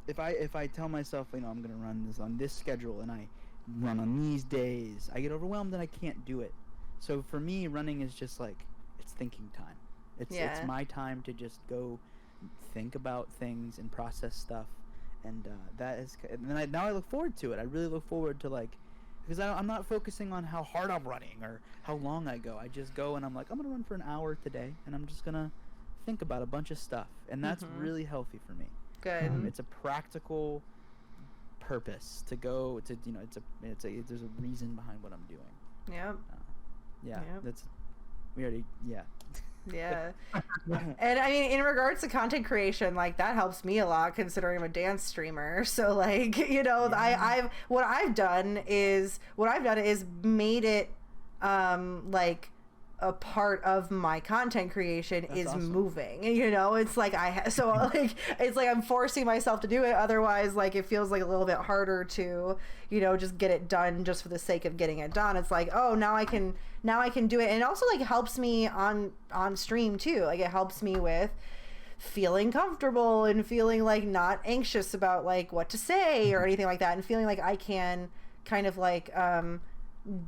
if I tell myself, you know, I'm gonna run this on this schedule and I run on these days, I get overwhelmed and I can't do it. So for me, running is just like, it's thinking time. It's my time to just go think about things and process stuff and now I look forward to it. I really look forward to, like, because I'm not focusing on how hard I'm running or how long I go. I just go and I'm like, I'm gonna run for an hour today, and I'm just gonna think about a bunch of stuff, and that's really healthy for me. Good. It's a practical purpose to go to, there's a reason behind what I'm doing. Yep. That's we already Yeah. And I mean, in regards to content creation, like, that helps me a lot considering I'm a dance streamer. So, like, what I've done is made it like a part of my content creation. That's is awesome. Moving, it's like it's like I'm forcing myself to do it, otherwise, like, it feels like a little bit harder to just get it done just for the sake of getting it done. It's like, oh, now I can do it. And it also, like, helps me on stream too. Like, it helps me with feeling comfortable and feeling like not anxious about like what to say or anything like that, and feeling like I can kind of like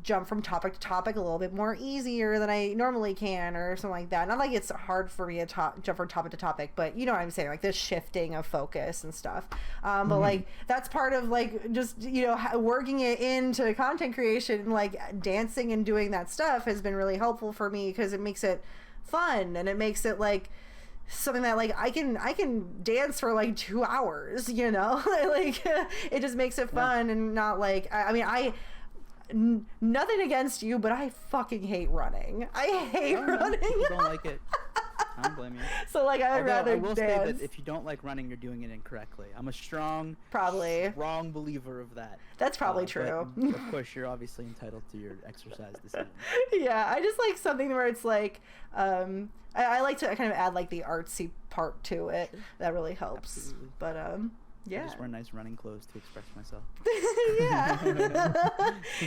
jump from topic to topic a little bit more easier than I normally can, or something like that. Not like it's hard for me to jump from topic to topic, but you know what I'm saying, like this shifting of focus and stuff. But like, that's part of like just working it into content creation. Like, dancing and doing that stuff has been really helpful for me because it makes it fun, and it makes it like something that like I can dance for like 2 hours, like it just makes it fun. And not like, I mean, nothing against you, but I fucking hate running. I hate running. People don't like it. I don't blame you. So like, I would rather dance. Say that if you don't like running, you're doing it incorrectly. I'm a strong believer of that. That's probably true. But, of course, you're obviously entitled to your exercise decision. Yeah, I just like something where it's like, I like to kind of add like the artsy part to it. That really helps. Absolutely. But yeah. I just wear nice running clothes to express myself. Yeah.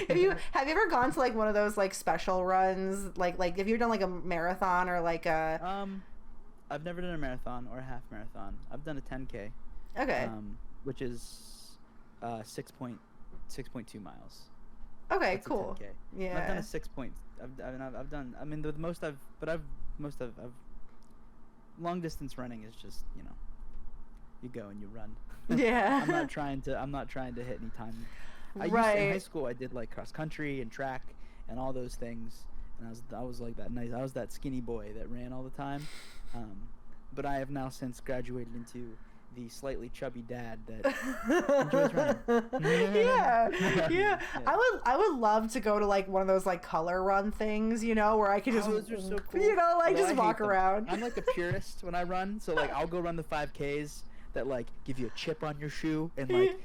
have you ever gone to like one of those like special runs? Like have you done like a marathon or like a? I've never done a marathon or a half marathon. I've done a 10K. Okay. Which is 6.2 miles. Okay, that's cool. 10K. Yeah. And I've done a 6 point. I've done. I mean, the most I've long distance running is just you go and you run. Yeah. I'm not trying to hit any time. In high school I did like cross country and track and all those things, and I was like that nice. I was that skinny boy that ran all the time. But I have now since graduated into the slightly chubby dad that enjoys running. Yeah. I would love to go to like one of those like color run things, where I could just those are so cool. Just walk around. I'm like a purist when I run, so like I'll go run the 5Ks that like give you a chip on your shoe, and like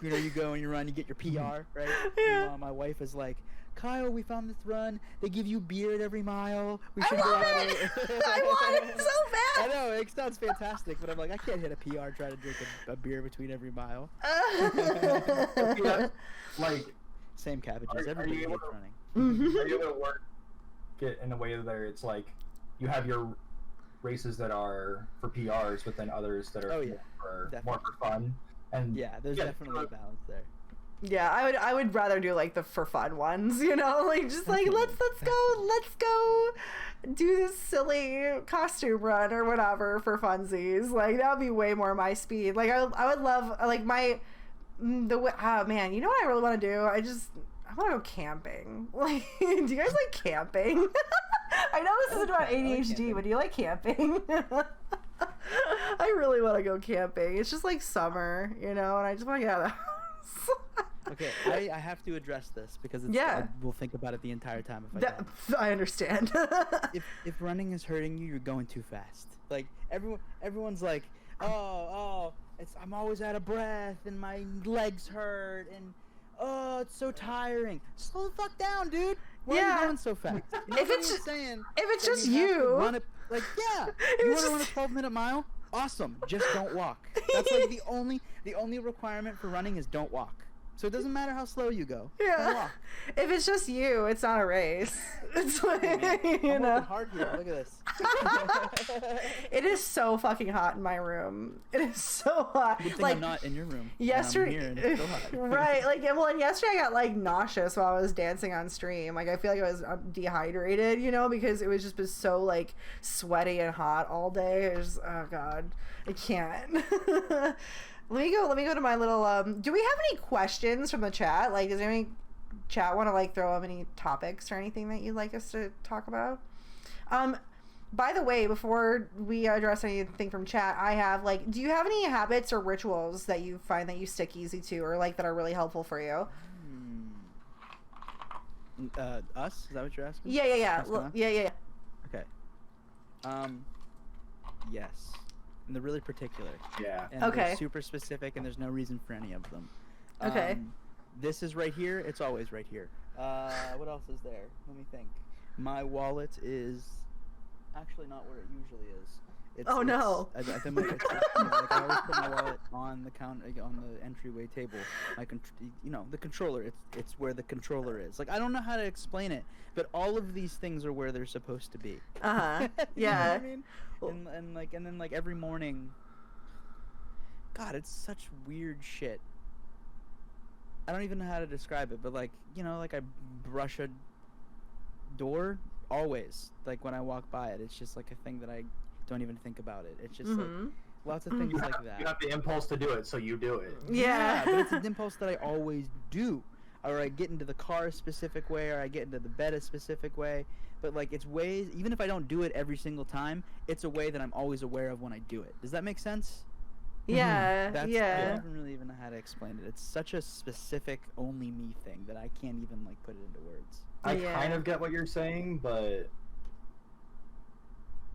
you go and you run, you get your PR, right? Yeah. My wife is like, Kyle, we found this run. They give you beer at every mile. We I should want go it. I want it so bad. I know, it sounds fantastic, but I'm like, I can't hit a PR trying to drink a beer between every mile. Yeah, like same cabbages. Everybody hates running. Are you able to work it in a way that it's like you have your races that are for PRs, but then others that are more for fun? And yeah, there's definitely a balance there. Yeah, I would rather do like the for fun ones, like just like let's go do this silly costume run or whatever for funsies. Like that would be way more my speed. Like I would love like oh man, you know what I really want to do? I want to go camping. Like, do you guys like camping? I know this isn't about ADHD, but do you like camping? I really want to go camping. It's just like summer, and I just want to get out of the house. Okay, I have to address this because I will think about it the entire time if I don't. I understand. if running is hurting you, you're going too fast. Like everyone's like, I'm always out of breath and my legs hurt and it's so tiring. Slow the fuck down, dude. Why are you going so fast? If it's just you, you want to run a 12-minute mile? Awesome. Just don't walk. That's like the only requirement for running is don't walk. So it doesn't matter how slow you go. Don't walk. If it's just you, it's not a race. It's like, I'm working hard here. Look at this. It is so fucking hot in my room. It is so hot. Good thing I'm not in your room. Yesterday, I'm here and it's so hot. Right? Like, and yesterday I got like nauseous while I was dancing on stream. Like, I feel like I was dehydrated, because it was just been so like sweaty and hot all day. It was oh god, I can't. Let me go to my little do we have any questions from the chat? Like, does any chat want to like throw up any topics or anything that you'd like us to talk about? By the way, before we address anything from chat, I have like, do you have any habits or rituals that you find that you stick easy to, or like that are really helpful for you? Us? Is that what you're asking? Yeah. Yeah. Okay. Yes. And they're really particular. Yeah. And okay. They're super specific, and there's no reason for any of them. Okay. This is right here. It's always right here. What else is there? Let me think. My wallet is actually not where it usually is. Oh no! I think like I always put my wallet on the on the entryway table. The controller. It's where the controller is. Like, I don't know how to explain it, but all of these things are where they're supposed to be. Yeah. You know what I mean? And then every morning. God, it's such weird shit. I don't even know how to describe it, but like I brush a door always. Like when I walk by it, it's just like a thing that I don't even think about it. It's just like lots of things like that. You have the impulse to do it, so you do it. Yeah. But it's an impulse that I always do. Or I get into the car a specific way, or I get into the bed a specific way. But like, it's ways, even if I don't do it every single time, it's a way that I'm always aware of when I do it. Does that make sense? Yeah. I Yeah. don't really even know how to explain it. It's such a specific, only me thing that I can't even like put it into words. I kind of get what you're saying, but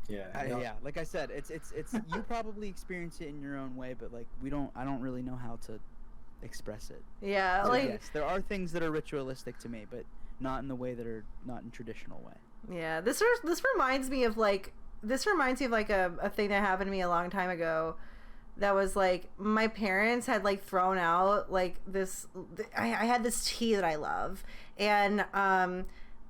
yeah. Like I said, it's you probably experience it in your own way, but like I don't really know how to express it. Yeah, So like yes, there are things that are ritualistic to me, but not in the way that are not in traditional way. Yeah, this reminds me of like a thing that happened to me a long time ago. That was like, my parents had like thrown out like this. I had this tea that I love, and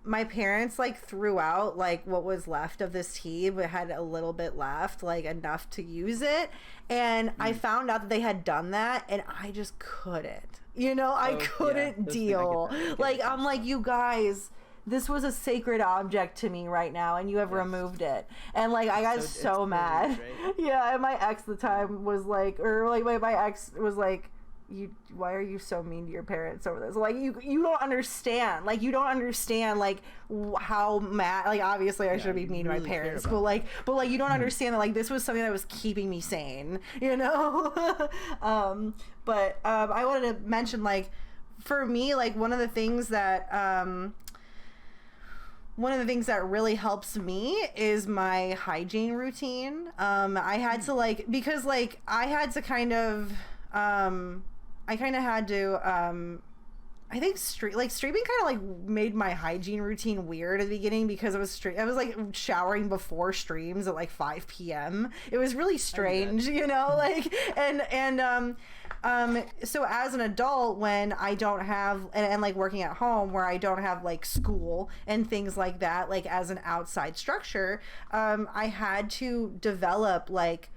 my parents like threw out like what was left of this tea, but had a little bit left, like enough to use it. And I found out that they had done that, and I just couldn't. I couldn't deal. I'm like, you guys, this was a sacred object to me right now, and you have removed it. And like, I got so mad. Right? Yeah, and my ex at the time was like, my ex was like, why are you so mean to your parents over this? Like, you don't understand. Like, you don't understand like how mad. Like, obviously I should be mean to my parents, but like you don't understand that like this was something that was keeping me sane. But I wanted to mention, like, for me, like one of the things that really helps me is my hygiene routine. I had to like, because like I had to kind of I think streaming kind of like made my hygiene routine weird at the beginning, because I was like showering before streams at like 5 p.m. It was really strange, like, so as an adult, when I don't have, and like working at home where I don't have like school and things like that, like as an outside structure, I had to develop like,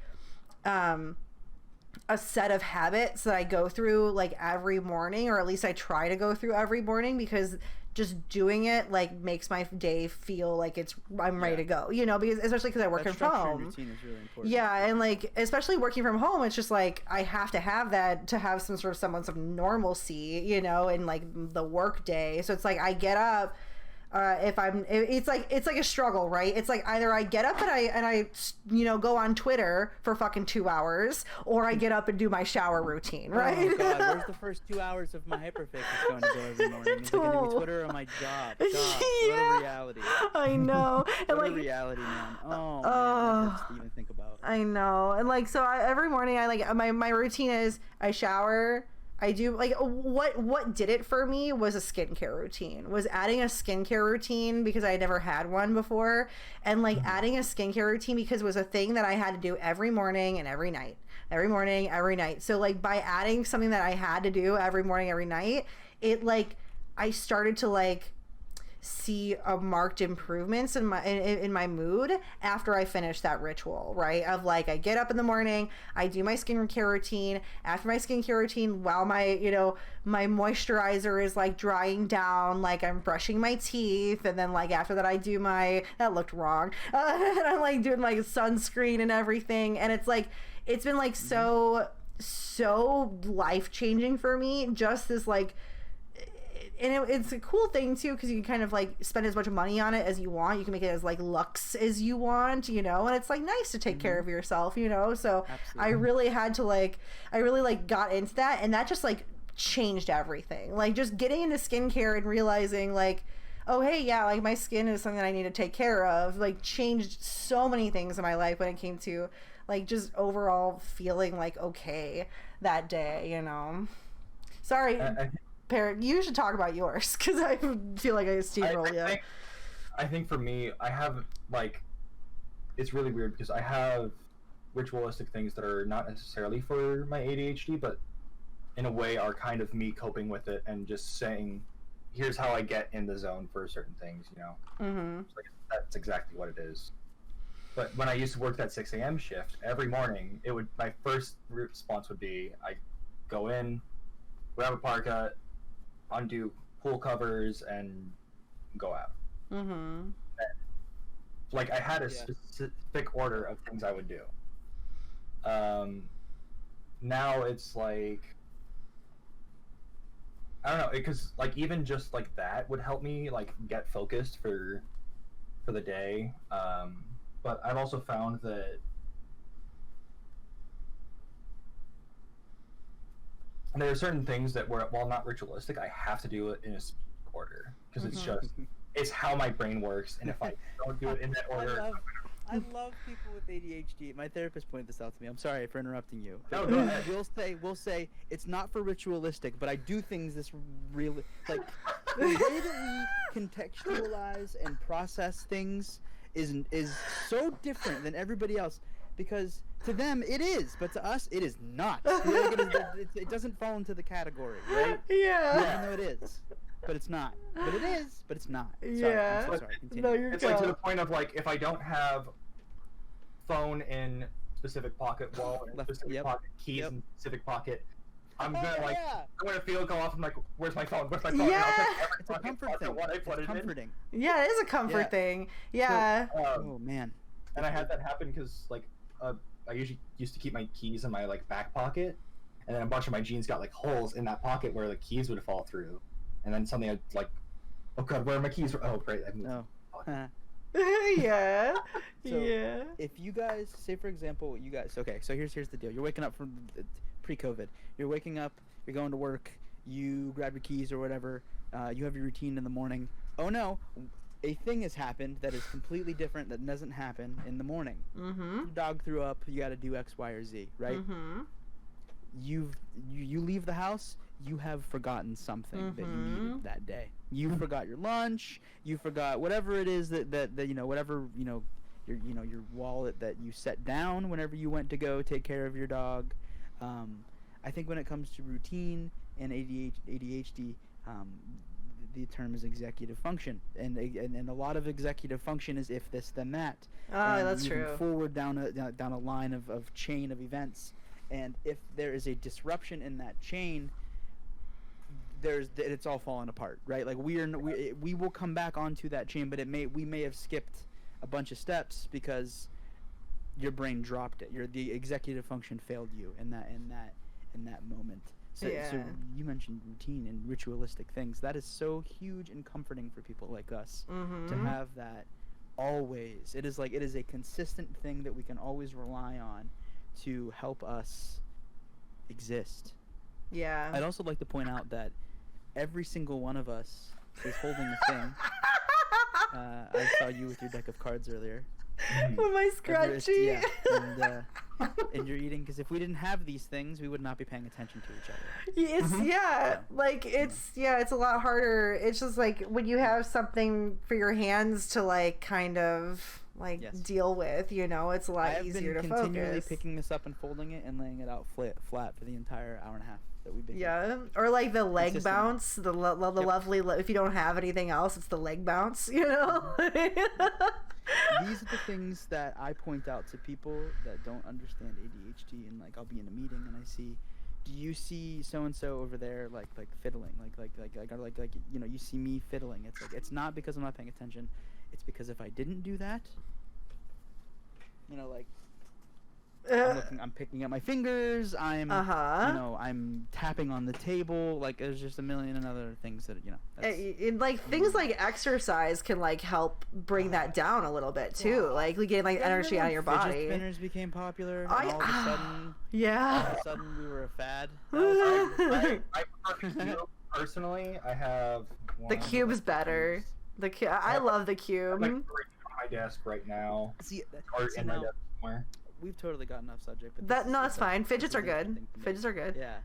a set of habits that I go through like every morning, or at least I try to go through every morning, because just doing it like makes my day feel like I'm ready to go, because especially because I work from home. Routine is really important. Yeah, and like especially working from home, it's just like I have to have that to have some sort of semblance of normalcy, in like the work day. So it's like I get up. It's like a struggle, right? It's like either I get up and I go on Twitter for fucking 2 hours, or I get up and do my shower routine, right? Oh God, where's the first 2 hours of my hyperfix is going to go every morning? Is it going to be Twitter or my job? God, yeah. What a reality. I know. What a reality, man. Oh, man, that's to even think about. I know. And like, so every morning I like, my routine is I shower. I do like what did it for me was a skincare routine, was adding a skincare routine, because I had never had one before, and like adding a skincare routine because it was a thing that I had to do every morning and every night, every morning, every night. So like by adding something that I had to do every morning, every night, it like I started to like see a marked improvements in my mood after I finish that ritual, right? Of like, I get up in the morning, I do my skincare routine. After my skincare routine, while my my moisturizer is like drying down, like I'm brushing my teeth, and then like after that I do that looked wrong, and I'm like doing like sunscreen and everything, and it's like it's been like so so life-changing for me. Just this like, and it's a cool thing too, because you can kind of like spend as much money on it as you want. You can make it as like luxe as you want, you know, and it's like nice to take care of yourself, you know. So Absolutely. I really had to like, I really like got into that, and that just like changed everything. Like just getting into skincare and realizing like, oh hey, yeah, like my skin is something that I need to take care of, like changed so many things in my life when it came to like just overall feeling like okay that day, you know. Sorry, Parrot, you should talk about yours, because I feel like I steamrolled you. I think for me, I have like, it's really weird because I have ritualistic things that are not necessarily for my ADHD, but in a way are kind of me coping with it and just saying, here's how I get in the zone for certain things, you know. So like, that's exactly what it is. But when I used to work that 6 a.m. shift every morning, my first response would be I go in, grab a parka, undo pool covers, and go out. And, like I had a specific order of things I would do. Now it's like, I don't know, because like even just like that would help me like get focused for the day. But I've also found that there are certain things that while not ritualistic, I have to do it in a order, because it's how my brain works, and if I don't do it in that order, I love people with ADHD. My therapist pointed this out to me. I'm sorry for interrupting you. No, go ahead. We'll say it's not for ritualistic, but I do things this really like the way that we contextualize and process things is so different than everybody else, because to them it is, but to us it is not. It doesn't fall into the category, right? Yeah. Even though it is. But it's not. But it is, but it's not. Yeah. I'm so sorry. Continue. No, you're it's like to the point of like, if I don't have phone in specific pocket, wallet in specific pocket, keys in specific pocket, I'm gonna like, I'm gonna feel go off. I'm like, where's my phone? Where's my phone? Yeah. It's a comfort thing. It's comforting. Yeah, it is a comfort thing. Yeah. So, oh man. And I had that happen because like, I usually used to keep my keys in my like back pocket, and then a bunch of my jeans got like holes in that pocket where the keys would fall through. And then suddenly I'd like, oh god, where are my keys? Oh great, I moved. Yeah. So yeah. if you guys, say for example, okay, so here's the deal. You're waking up from pre-COVID. You're waking up, you're going to work, you grab your keys or whatever, you have your routine in the morning. Oh no, a thing has happened that is completely different, that doesn't happen in the morning. Your dog threw up, you gotta do X, Y, or Z, right? You leave the house, you have forgotten something that you needed that day. You forgot your lunch, you forgot whatever it is that you know, whatever, you know, your wallet that you set down whenever you went to go take care of your dog. I think when it comes to routine and ADHD, the term is executive function, and a lot of executive function is if this then that. That's true. Forward down a line of chain of events. And if there is a disruption in that chain, it's all falling apart, right? Like we will come back onto that chain, but we may have skipped a bunch of steps because your brain dropped it. The executive function failed you in that moment. So you mentioned routine and ritualistic things. That is so huge and comforting for people like us to have that always. It is a consistent thing that we can always rely on to help us exist. Yeah. I'd also like to point out that every single one of us is holding a thing. I saw you with your deck of cards earlier. With my scrunchie. And you're eating, because if we didn't have these things, we would not be paying attention to each other. It's a lot harder. It's just like when you have something for your hands to like kind of like deal with, you know, it's a lot easier to focus. I've been continually picking this up and folding it and laying it out flat for the entire hour and a half that we've been here. Or like the leg bounce, the lovely, if you don't have anything else, it's the leg bounce, you know? These are the things that I point out to people that don't understand ADHD, and like I'll be in a meeting and I see, do you see so and so over there like fiddling, like you know, you see me fiddling. It's like, it's not because I'm not paying attention. It's because if I didn't do that, you know, like I'm picking up my fingers. I'm I'm tapping on the table. Like there's just a million and other things that like things like exercise can like help bring that down a little bit too. Like getting like energy out of your body. Fidget spinners became popular. And all of a sudden, we were a fad. Personally, I have the cube's better. I love the cube. Like, my desk right now. Or in my desk somewhere. We've totally gotten off subject, but it's fine. Fidgets are good. Fidgets are good. Yeah.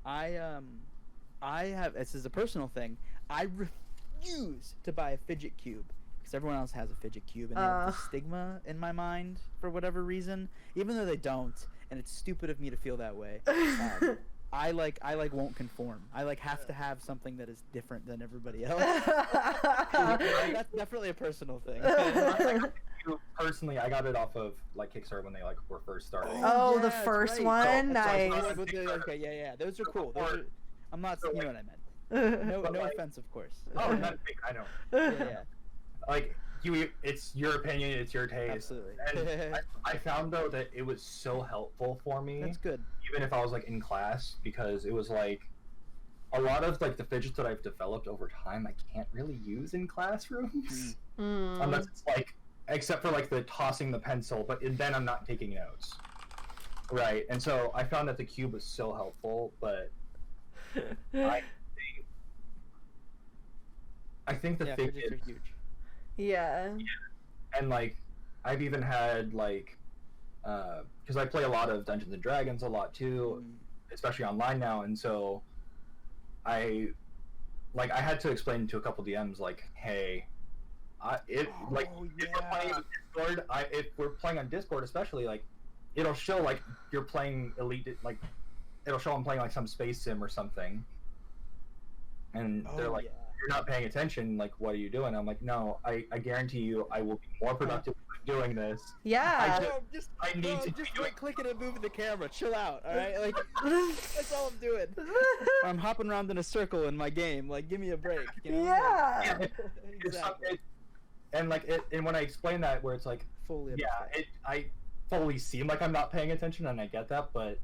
I have, this is a personal thing. I refuse to buy a fidget cube because everyone else has a fidget cube, and they have the stigma in my mind for whatever reason, even though they don't, and it's stupid of me to feel that way. I won't conform. I have to have something that is different than everybody else. That's definitely a personal thing. Personally, I got it off of like Kickstarter when they were first starting. Oh, the first one, nice. Okay, yeah, those are cool. I'm not. You know what I meant. No offense, of course. Oh, not big. I know. Yeah. Like it's your opinion, it's your taste. Absolutely. And I found though that it was so helpful for me. That's good. Even if I was like in class, because it was like a lot of like the fidgets that I've developed over time I can't really use in classrooms unless it's like, except for like the tossing the pencil, but then I'm not taking notes, right? And so I found that the cube was so helpful, but I think the fidgets are huge. Yeah. And like I've even had like because I play a lot of Dungeons and Dragons a lot too, especially online now, and so I had to explain to a couple DMs like, hey, if we're playing on Discord, if we're playing on Discord especially, like it'll show like you're playing Elite, like it'll show I'm playing like some space sim or something, and they're like, you're not paying attention, like what are you doing? I'm like, no, I guarantee you I will be more productive doing this. Yeah. I need to just like clicking and moving the camera. Chill out, all right? Like that's all I'm doing. I'm hopping around in a circle in my game. Like, give me a break. You know? Yeah. Exactly. And like and when I explain that, where it's like, I fully seem like I'm not paying attention, and I get that, but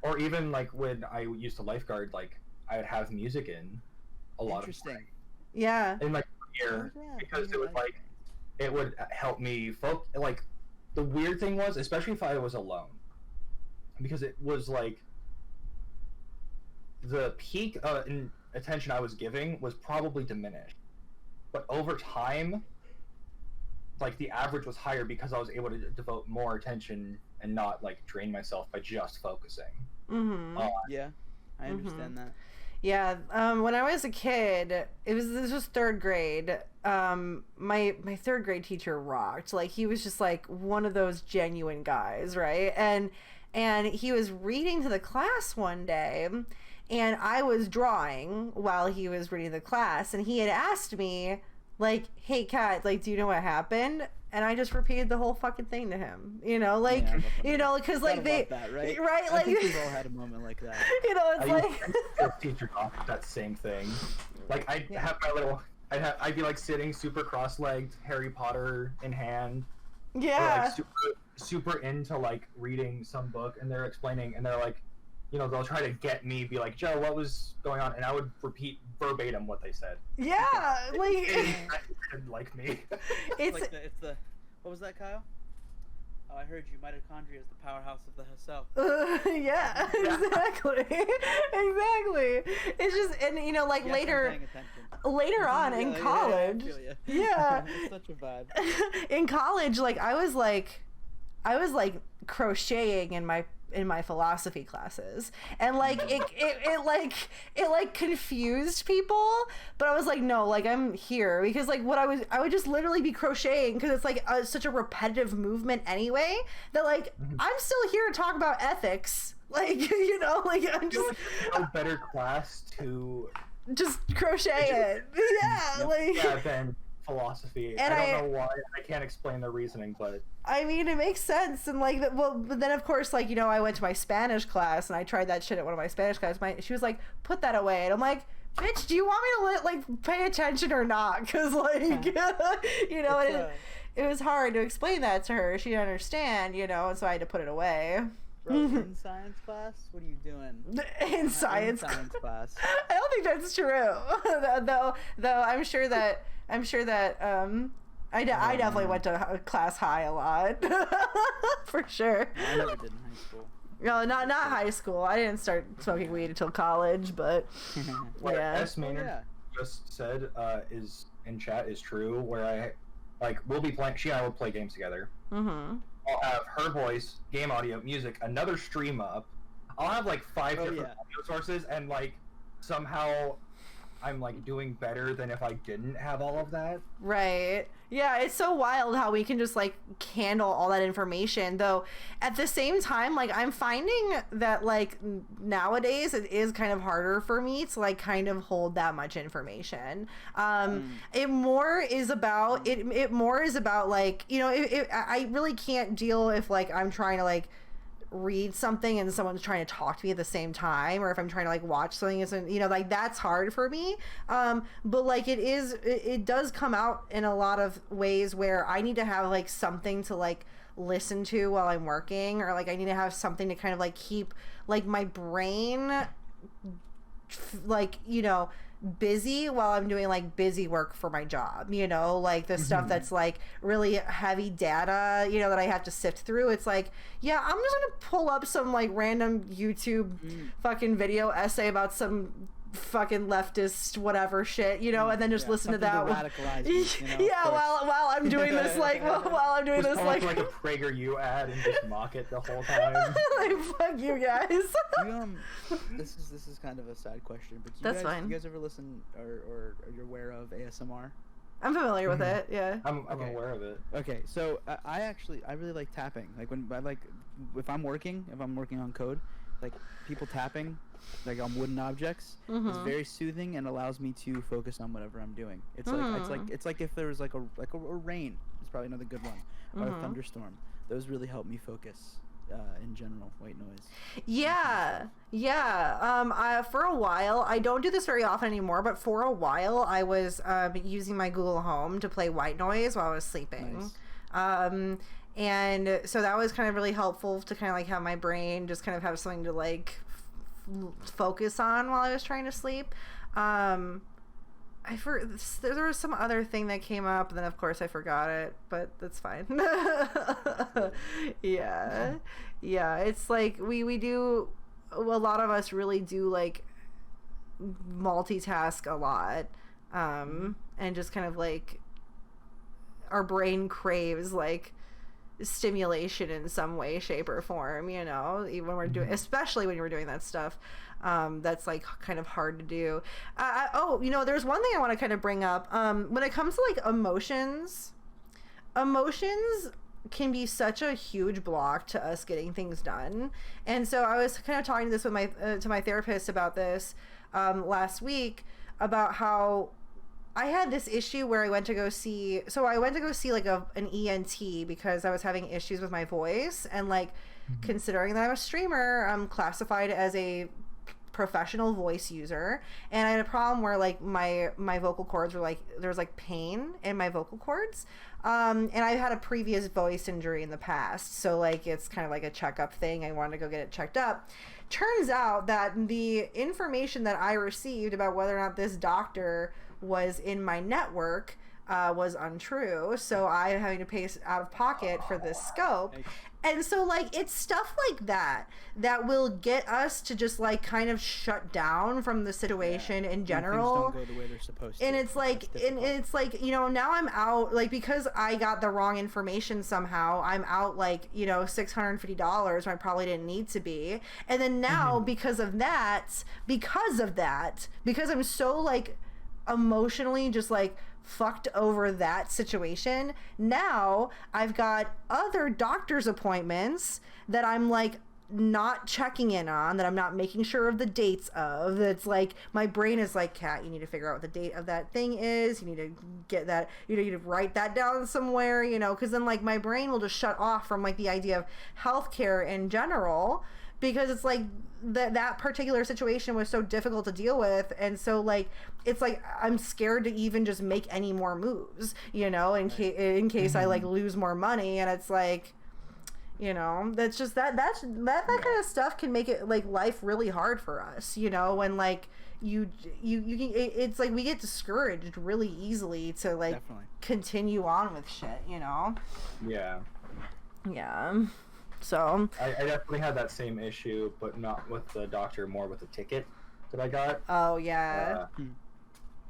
or even like when I used to lifeguard, like I would have music in a lot of time. Yeah. In my ear, because it was like. It would help me focus. Like, the weird thing was, especially if I was alone, because it was like the peak in attention I was giving was probably diminished, but over time, like the average was higher because I was able to devote more attention and not like drain myself by just focusing. Yeah, I understand that. Yeah, when I was a kid, this was third grade. My third grade teacher rocked. Like he was just like one of those genuine guys, right? And he was reading to the class one day, and I was drawing while he was reading the class, and he had asked me like, "Hey, Kat, like, do you know what happened?" And I just repeated the whole fucking thing to him, like, because like right? I think we've all had a moment like that. It's teachers off that same thing. Like have my little, I'd be like sitting super cross-legged, Harry Potter in hand. Yeah. Or, like super into like reading some book, and they're explaining, and they're like, they'll try to get me, be like, Joe, what was going on? And I would repeat verbatim what they said. Yeah, like it didn't like me. It's the what was that, Kyle? Oh, I heard you. Mitochondria is the powerhouse of the cell. Yeah, exactly. Exactly. It's just, and like later on in college. Yeah. It's such a vibe. In college, like I was like crocheting in my philosophy classes, and like it confused people, but I was like, no, like I'm here because like I would just literally be crocheting because it's like such a repetitive movement anyway that like I'm still here to talk about ethics, like like I'm just no better class to just crochet it. Than philosophy. And I don't know why. I can't explain the reasoning, but I mean, it makes sense. And like, but then of course, like, I went to my Spanish class and I tried that shit at one of my Spanish classes. She was like, put that away. And I'm like, bitch, do you want me to like pay attention or not? Because like, it was hard to explain that to her. She didn't understand, you know, and so I had to put it away. Bro, in science class? What are you doing? In science class. I don't think that's true. though I'm sure that I definitely went to class high a lot. For sure. I never did in high school. No, not high school. I didn't start smoking weed until college, but What yeah. S. Maynard just said is in chat is true, where we'll be playing, she and I will play games together. Mm-hmm. I'll have her voice, game audio, music, another stream up. I'll have like 5 different audio sources, and like somehow I'm like doing better than if I didn't have all of that. Right. Yeah, it's so wild how we can just like handle all that information, though at the same time, like I'm finding that like nowadays it is kind of harder for me to like kind of hold that much information. It more is about like, you know, I really can't deal if like I'm trying to like read something and someone's trying to talk to me at the same time, or if I'm trying to like watch something, you know, like that's hard for me. But like it does come out in a lot of ways where I need to have like something to like listen to while I'm working, or like I need to have something to kind of like keep like my brain like, you know, busy while I'm doing like busy work for my job, you know, like the stuff that's like really heavy data, you know, that I have to sift through. It's like, yeah, I'm just gonna pull up some like random YouTube fucking video essay about some fucking leftist whatever shit, you know, and then just listen to that. Radicalize you, you know, yeah, while I'm doing this, like while I'm doing just this, like a PragerU ad and just mock it the whole time. like fuck you guys. This is kind of a side question, but That's fine. You guys ever listen or are you aware of ASMR? I'm familiar with it. Yeah. I'm aware of it. Okay, so I really like tapping. Like if I'm working on code, like people tapping like on wooden objects is very soothing and allows me to focus on whatever I'm doing. It's like if there was like a rain, it's probably another good one, or a thunderstorm. Those really help me focus in general, white noise. Yeah. For a while, I don't do this very often anymore, but for a while I was using my Google Home to play white noise while I was sleeping. Nice. And so that was kind of really helpful to kind of like have my brain just kind of have something to like focus on while I was trying to sleep. There was some other thing that came up, and then of course I forgot it, but that's fine. yeah. It's like we do, a lot of us really do like multitask a lot, and just kind of like our brain craves like stimulation in some way, shape, or form, you know, even when we're doing, especially when you're doing that stuff, that's like kind of hard to do. You know, there's one thing I want to kind of bring up. When it comes to like emotions can be such a huge block to us getting things done. And so I was kind of talking this with my therapist about this last week, about how I had this issue where I went to go see like an ENT because I was having issues with my voice, and like considering that I'm a streamer, I'm classified as a professional voice user, and I had a problem where like my vocal cords were like, there was like pain in my vocal cords, and I had a previous voice injury in the past, so like it's kind of like a checkup thing. I wanted to go get it checked up. Turns out that the information that I received about whether or not this doctor was in my network was untrue, so I'm having to pay out of pocket for this scope. And so like it's stuff like that will get us to just like kind of shut down from the situation in general. Things don't go the way they're supposed to. And it's like, you know, now I'm out, like, because I got the wrong information somehow, I'm out like, you know, $650 when I probably didn't need to be. And then now because I'm so like emotionally just like fucked over that situation, now I've got other doctor's appointments that I'm like not checking in on, that I'm not making sure of the dates of. That's like my brain is like, Kat, you need to figure out what the date of that thing is, you need to get that, you need to write that down somewhere, you know, because then like my brain will just shut off from like the idea of healthcare in general, because it's like that particular situation was so difficult to deal with, and so like it's like I'm scared to even just make any more moves, you know, in case I like lose more money. And it's like, you know, that's just that kind of stuff can make it like life really hard for us, you know, when like you can, it's like we get discouraged really easily to like continue on with shit, you know. Yeah So I definitely had that same issue, but not with the doctor, more with the ticket that I got. Oh yeah.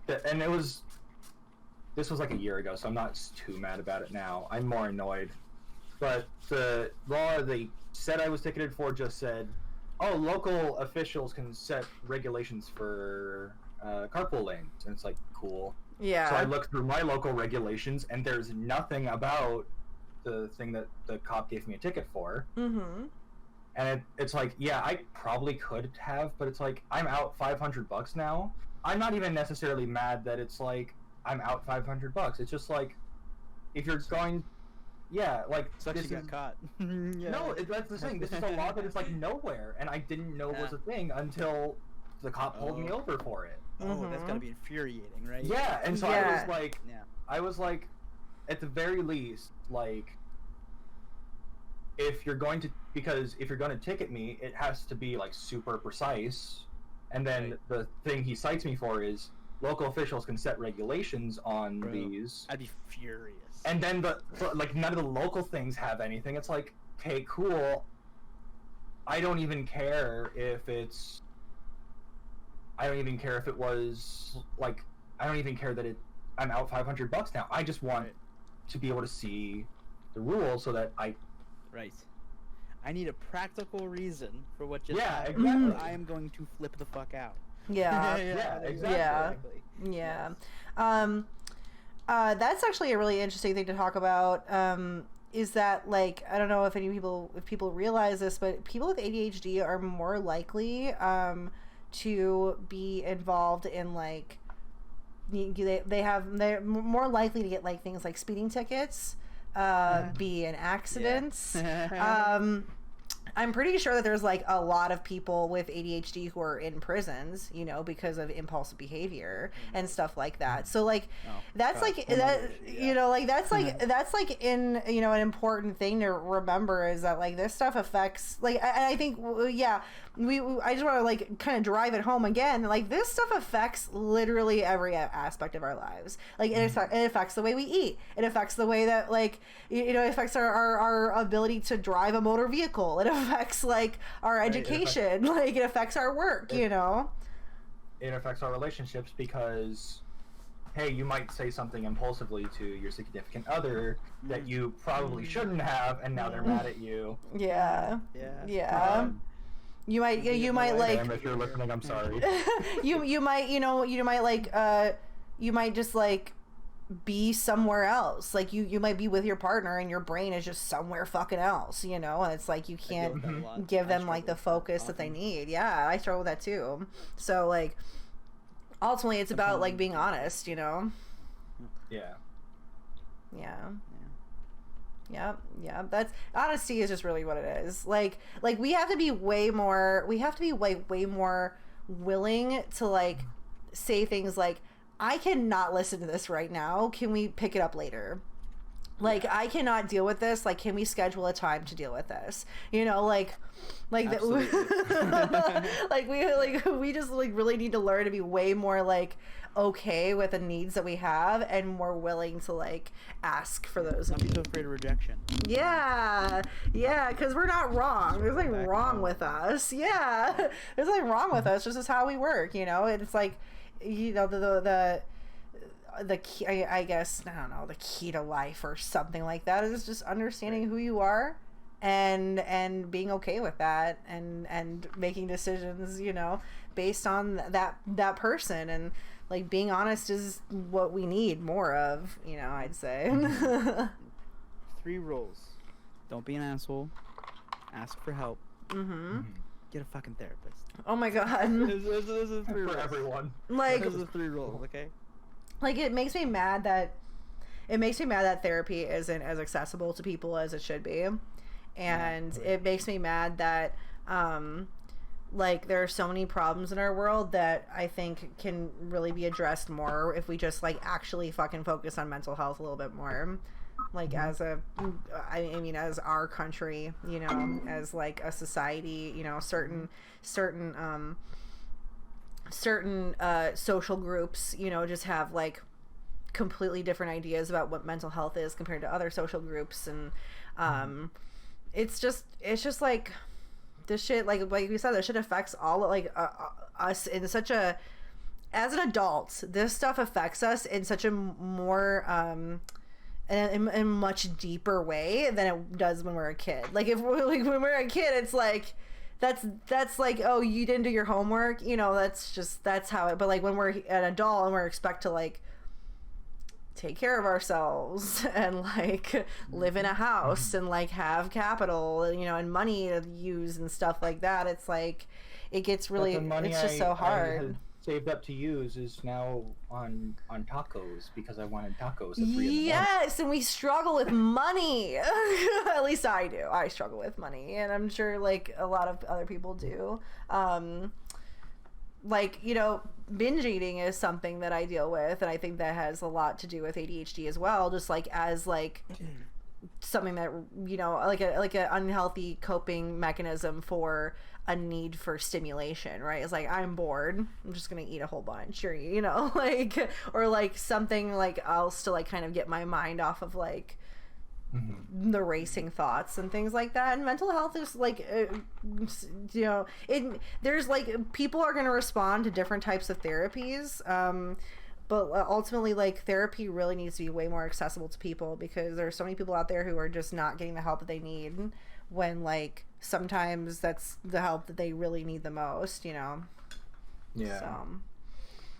And this was like a year ago, so I'm not too mad about it now. I'm more annoyed. But the law they said I was ticketed for just said, oh, local officials can set regulations for carpool lanes. And it's like, cool. Yeah. So I looked through my local regulations, and there's nothing about the thing that the cop gave me a ticket for. Mm-hmm. And it's like, yeah, I probably could have, but it's like, I'm out $500 now. I'm not even necessarily mad that it's like, I'm out $500. It's just like, if you're going, yeah, like, sucks you got caught. Yeah. No, that's the thing. This is a law that is like nowhere, and I didn't know was a thing until the cop pulled me over for it. Oh, that's gotta be infuriating, right? Yeah, and so Yeah. I was like, at the very least, like, if you're going to ticket me, it has to be like super precise. And then the thing he cites me for is local officials can set regulations on these. I'd be furious. And then like none of the local things have anything. It's like, okay, cool. I don't even care if it was like, I don't even care that I'm out $500 now. I just want to be able to see the rules so that I need a practical reason for what just happened. Exactly. I am going to flip the fuck out. Yeah. Exactly. Yeah. That's actually a really interesting thing to talk about. Is that like, I don't know if people realize this, but people with ADHD are more likely to be involved in like they're more likely to get like things like speeding tickets, be in accidents. I'm pretty sure that there's like a lot of people with ADHD who are in prisons, you know, because of impulsive behavior and stuff like that. So like that's like that, you know, like that's like in, you know, an important thing to remember is that like this stuff affects like I think I just want to like kind of drive it home again. Like this stuff affects literally every aspect of our lives. Like it affects the way we eat. It affects the way that like, you know, it affects our ability to drive a motor vehicle. It affects like our education. Like it affects our work, you know. It affects our relationships because, hey, you might say something impulsively to your significant other that you probably shouldn't have, and now they're mad at you. Yeah. You might like. If you're listening, I'm sorry. you might just like be somewhere else. Like you might be with your partner and your brain is just somewhere fucking else, you know. And it's like you can't give them like the focus that they need. Yeah, I struggle with that too. So like, ultimately, it's about like being honest, you know. Yeah. That's honesty is just really what it is. Like we have to be way more willing to like say things like, I cannot listen to this right now. Can we pick it up later? Like I cannot deal with this. Like, can we schedule a time to deal with this? You know, like we just like really need to learn to be way more like okay with the needs that we have and more willing to like ask for those. Not be so afraid of rejection. Yeah, because we're not wrong. There's nothing wrong with us. Yeah, there's nothing wrong with us. This is how we work. You know, it's like, you know, the key, I guess, I don't know, the key to life or something like that is just understanding who you are and being okay with that and making decisions, you know, based on that person. And like being honest is what we need more of, you know, I'd say. 3 rules. Don't be an asshole. Ask for help. Get a fucking therapist. Oh my god. This is 3 rules. For everyone. Like, this is 3 rules, okay? Like it makes me mad that therapy isn't as accessible to people as it should be. And it makes me mad that Like, there are so many problems in our world that I think can really be addressed more if we just, like, actually fucking focus on mental health a little bit more. Like, as I mean, as our country, you know, as, like, a society, you know, certain social groups, you know, just have, like, completely different ideas about what mental health is compared to other social groups. And it's just like, this shit, like we said, this shit affects all, like, us in such a, as an adult, this stuff affects us in such a more in a much deeper way than it does when we're a kid. Like, if we're, like, when we're a kid, it's like that's like, oh, you didn't do your homework, you know, that's how it. But, like, when we're an adult and we're expect to, like, take care of ourselves and, like, live in a house and, like, have capital, you know, and money to use and stuff like that, it's like, it gets really, it's just so hard. Saved up to use is now on tacos because I wanted tacos at 3 a.m. Yes, and we struggle with money. At least I do. I struggle with money, and I'm sure, like, a lot of other people do. Like, you know, binge eating is something that I deal with, and I think that has a lot to do with ADHD as well, just, like, as, like, something that, you know, like a unhealthy coping mechanism for a need for stimulation, right? It's like, I'm bored, I'm just gonna eat a whole bunch, or, you know, like, or, like, something, like, else to, like, kind of get my mind off of, like, the racing thoughts and things like that. And mental health is, like, you know, there's, like, people are gonna respond to different types of therapies, but ultimately, like, therapy really needs to be way more accessible to people, because there's so many people out there who are just not getting the help that they need, when, like, sometimes that's the help that they really need the most, you know? Yeah. So.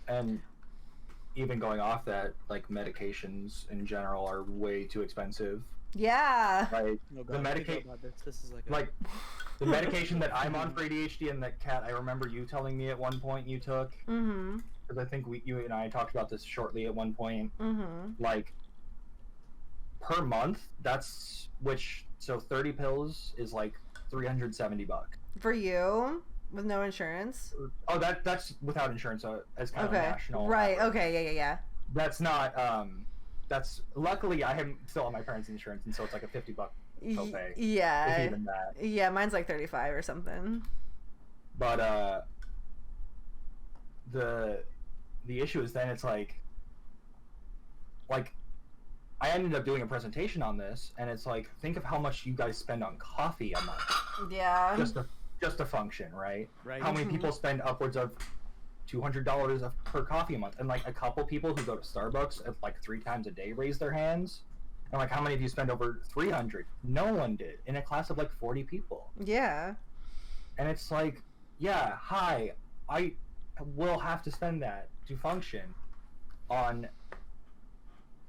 And even going off that, like, medications in general are way too expensive. Yeah. Like, Oh, the medication, this is like the medication that I'm on for ADHD, and that Kat, I remember you telling me at one point you took. Because I think you and I talked about this shortly at one point. Like, per month, so 30 pills is like $370 for you with no insurance. Oh, that's without insurance, so as kind of a national right average. Okay, yeah, that's not that's, luckily I am still on my parents' insurance, and so it's like a $50 copay. Yeah, if even that. Yeah, mine's like 35 or something. But the issue is then it's like I ended up doing a presentation on this, and it's like, think of how much you guys spend on coffee a month. Yeah. Just to function, right? Right. How many people spend upwards of $200 per coffee a month? And, like, a couple people who go to Starbucks at, like, 3 times a day raise their hands. And, like, how many of you spend over 300? No one did, in a class of, like, 40 people. Yeah. And it's like, yeah, hi, I will have to spend that to function on,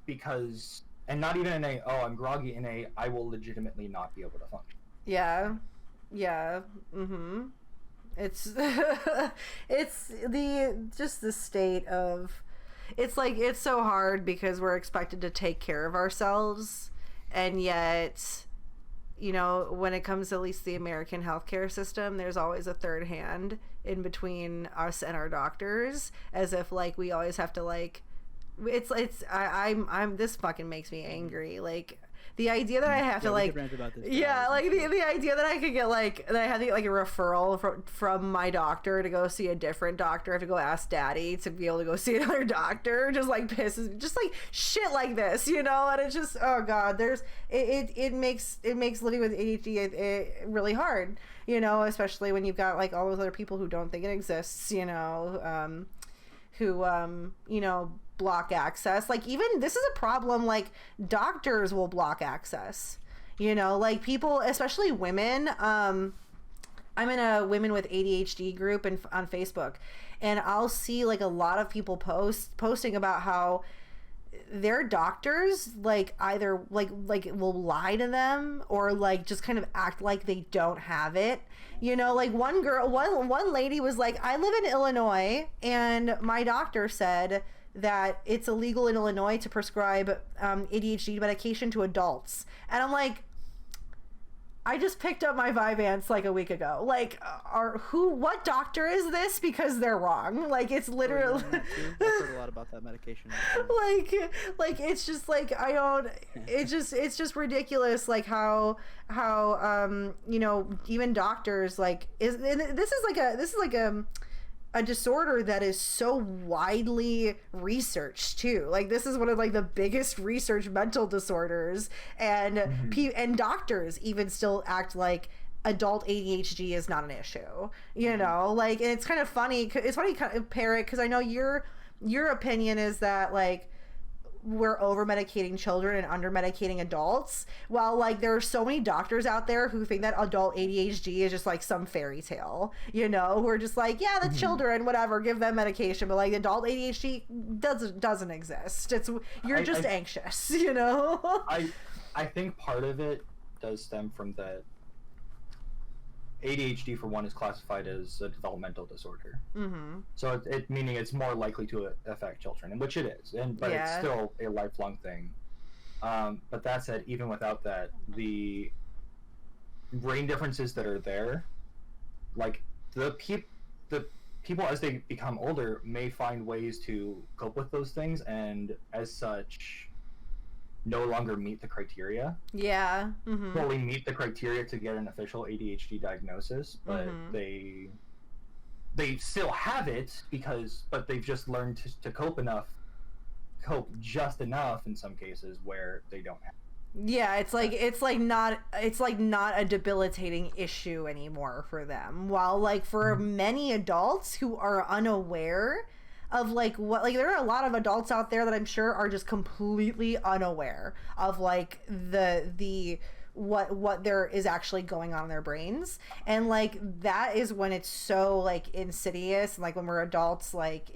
because, and not even in a, oh, I'm groggy, in a, I will legitimately not be able to function. Yeah. It's it's just the state of, it's like, it's so hard because we're expected to take care of ourselves, and yet, you know, when it comes to at least the American healthcare system, there's always a third hand in between us and our doctors, as if, like, we always have to, like, I'm this fucking makes me angry. Like, the idea that I have to, like, like the idea that I could get, like, that I had to get, like, a referral from my doctor to go see a different doctor. I have to go ask daddy to be able to go see another doctor. Just, like, pisses, just, like, shit like this, you know? And it's just, oh god, it makes living with ADHD really hard, you know, especially when you've got, like, all those other people who don't think it exists, you know, who you know, block access. Like, even this is a problem, like, doctors will block access, you know, like, people, especially women. I'm in a women with ADHD group on Facebook, and I'll see, like, a lot of people posting about how their doctors, like, either like will lie to them, or, like, just kind of act like they don't have it, you know. Like, one lady was like, I live in Illinois, and my doctor said that it's illegal in Illinois to prescribe ADHD medication to adults. And I'm like, I just picked up my Vyvanse like a week ago. Like, what doctor is this? Because they're wrong. Like, it's literally. I've heard a lot about that medication. like it's just like I don't. It's just ridiculous. Like how you know, even doctors like this is like a disorder that is so widely researched too. Like this is one of like the biggest researched mental disorders, and and doctors even still act like adult ADHD is not an issue. You know, like, and it's kind of funny. It's funny, Parrot, because I know your opinion is that like we're over medicating children and under medicating adults. Well, like there are so many doctors out there who think that adult ADHD is just like some fairy tale, you know, we're just like, yeah, the children, whatever, give them medication, but like adult ADHD doesn't exist. You're just anxious, you know. I think part of it does stem from the ADHD, for one, is classified as a developmental disorder. So it meaning it's more likely to affect children, and which it is, but it's still a lifelong thing. But that said, even without that, the brain differences that are there, like the people as they become older may find ways to cope with those things, and as such no longer meet the criteria. Fully meet the criteria to get an official ADHD diagnosis, but they still have it but they've just learned to cope just enough in some cases where they don't have. Yeah, it's like not a debilitating issue anymore for them. While like for many adults who are unaware of like what, like there are a lot of adults out there that I'm sure are just completely unaware of like the what there is actually going on in their brains, and like that is when it's so like insidious, and like when we're adults, like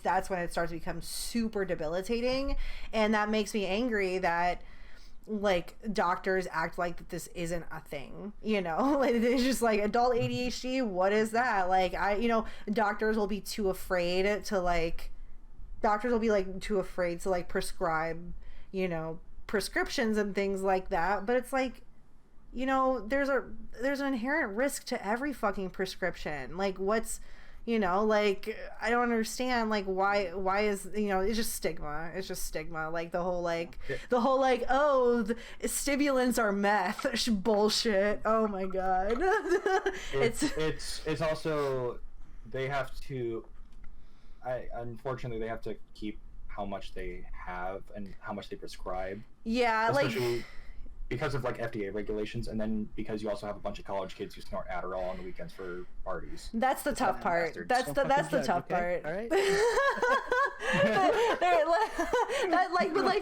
that's when it starts to become super debilitating, and that makes me angry that like doctors act like this isn't a thing, you know. Like, it's just like adult ADHD, what is that? Like doctors will be too afraid to like prescribe, you know, prescriptions and things like that. But it's like, you know, there's an inherent risk to every fucking prescription. Like what's, you know, like I don't understand like why is, you know, it's just stigma. Like the whole oh, the stimulants are meth bullshit. Oh my god. It's also, they have to, unfortunately they have to keep how much they have and how much they prescribe. Yeah, especially like because of like FDA regulations, and then because you also have a bunch of college kids who snort Adderall on the weekends for parties. That's the tough part. That's the tough part. All right.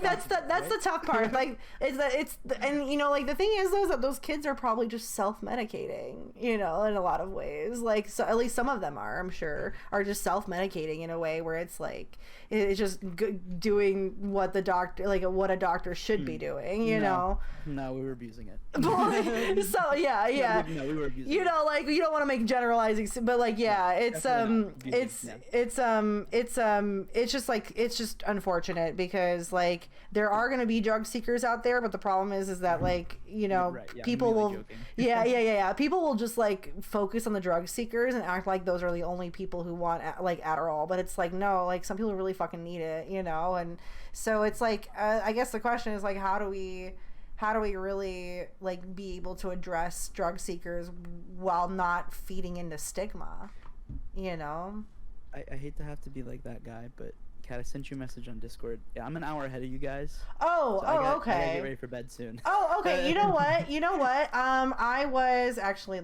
That's the tough part. Like and you know, like the thing is though, is that those kids are probably just self-medicating, you know, in a lot of ways. Like, so at least some of them are, I'm sure, are just self-medicating in a way where it's like it's just doing what a doctor should be doing, you know. No, we were abusing it. So yeah. No, we were abusing you it. know, like you don't want to make generalizing, but like it's just unfortunate because like there are going to be drug seekers out there, but the problem is that like, you know, Right, yeah, people I'm will really joking. people will just like focus on the drug seekers and act like those are the only people who want like Adderall, but it's like no, like some people really fucking need it, you know. And so it's like I guess the question is like how do we really like be able to address drug seekers while not feeding into stigma, you know? I hate to have to be like that guy, but Kat, I sent you a message on Discord. Yeah, I'm an hour ahead of you guys. Oh, so I gotta okay. get ready for bed soon. Oh, okay. You know what? I was actually,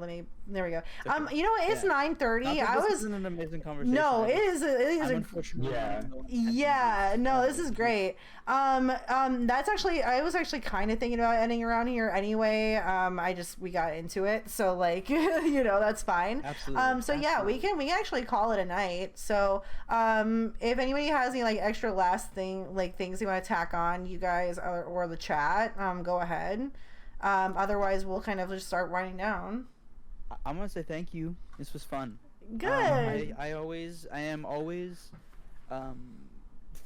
there we go. Okay. You know what? It's 9:30. This isn't an amazing conversation. No, it is. Yeah. No, this is great. That's actually, I was actually kind of thinking about ending around here anyway. We got into it, so like, you know, that's fine. Absolutely. So yeah, we can actually call it a night. So, if anybody has any like extra last things you want to tack on, you guys or the chat, go ahead. Otherwise we'll kind of just start winding down. I want to say thank you. This was fun. Good. I am always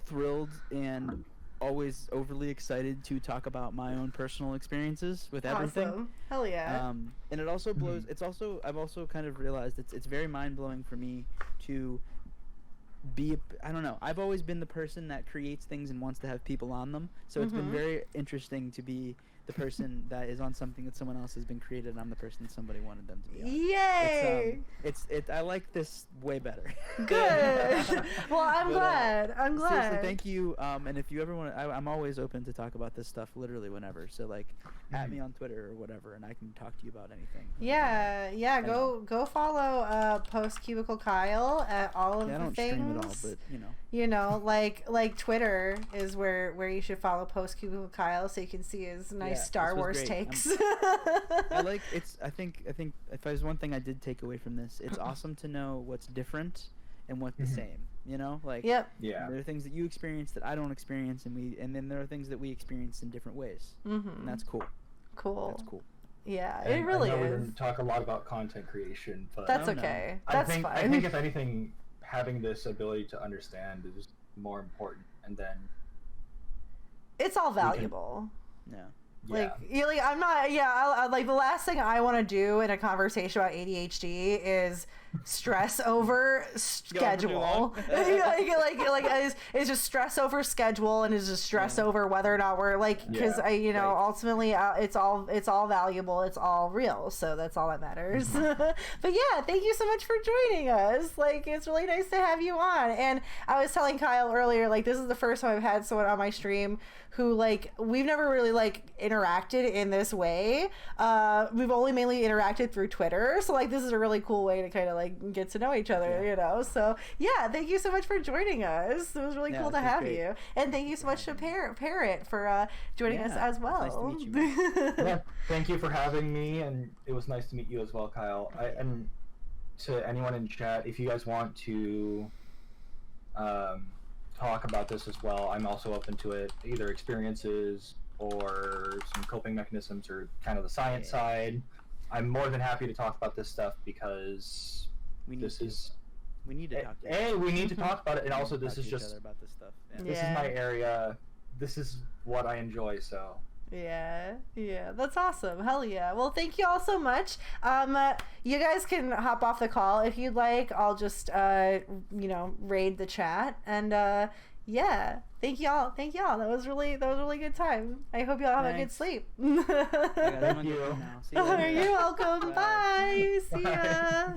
thrilled and always overly excited to talk about my own personal experiences with everything. Awesome. Hell yeah. And it also blows. It's also, I've also kind of realized it's very mind blowing for me to be. I don't know. I've always been the person that creates things and wants to have people on them. So it's been very interesting to be the person that is on something that someone else has been created, and I'm the person somebody wanted them to be on. Yay! I like this way better. Good. Well, I'm glad. I'm glad. Seriously, thank you. And if you ever want to, I'm always open to talk about this stuff literally whenever. So like, at me on Twitter or whatever, and I can talk to you about anything. Yeah. Go follow PostCubicleKyle at all of the things. I don't stream it all, but You know, like Twitter is where you should follow PostCubicleKyle so you can see his nice Star Wars takes. I think if there's one thing I did take away from this, it's awesome to know what's different and what's the same. You know, like there are things that you experience that I don't experience, and then there are things that we experience in different ways, and that's cool. That's cool. Yeah, and it really I know is. We didn't talk a lot about content creation, but that's okay. That's fine. I think if anything, having this ability to understand is more important, and then it's all valuable. Yeah. I'm not. I like the last thing I want to do in a conversation about ADHD is stress over schedule. It's just stress over schedule, and it's just stress over whether or not we're because ultimately it's all valuable, it's all real, so that's all that matters. But yeah, thank you so much for joining us. Like, it's really nice to have you on. And I was telling Kyle earlier, like, this is the first time I've had someone on my stream who we've never really interacted in this way. We've only mainly interacted through Twitter, so this is a really cool way to kind of get to know each other, So yeah, thank you so much for joining us. It was really cool to have you, and thank you so much to Parrot for joining us as well. Nice to meet you, yeah, thank you for having me, and it was nice to meet you as well, Kyle. And to anyone in chat, if you guys want to talk about this as well, I'm also open to it, either experiences or some coping mechanisms or kind of the science side. I'm more than happy to talk about this stuff because we need to talk about it, and also this is just about this stuff. This is my area. This is what I enjoy, so. Yeah, that's awesome. Hell yeah. Well, thank you all so much. You guys can hop off the call if you'd like. I'll just raid the chat, and yeah, thank y'all. That was really good time. I hope y'all have a good sleep. Thank you. You're welcome. Bye. See ya.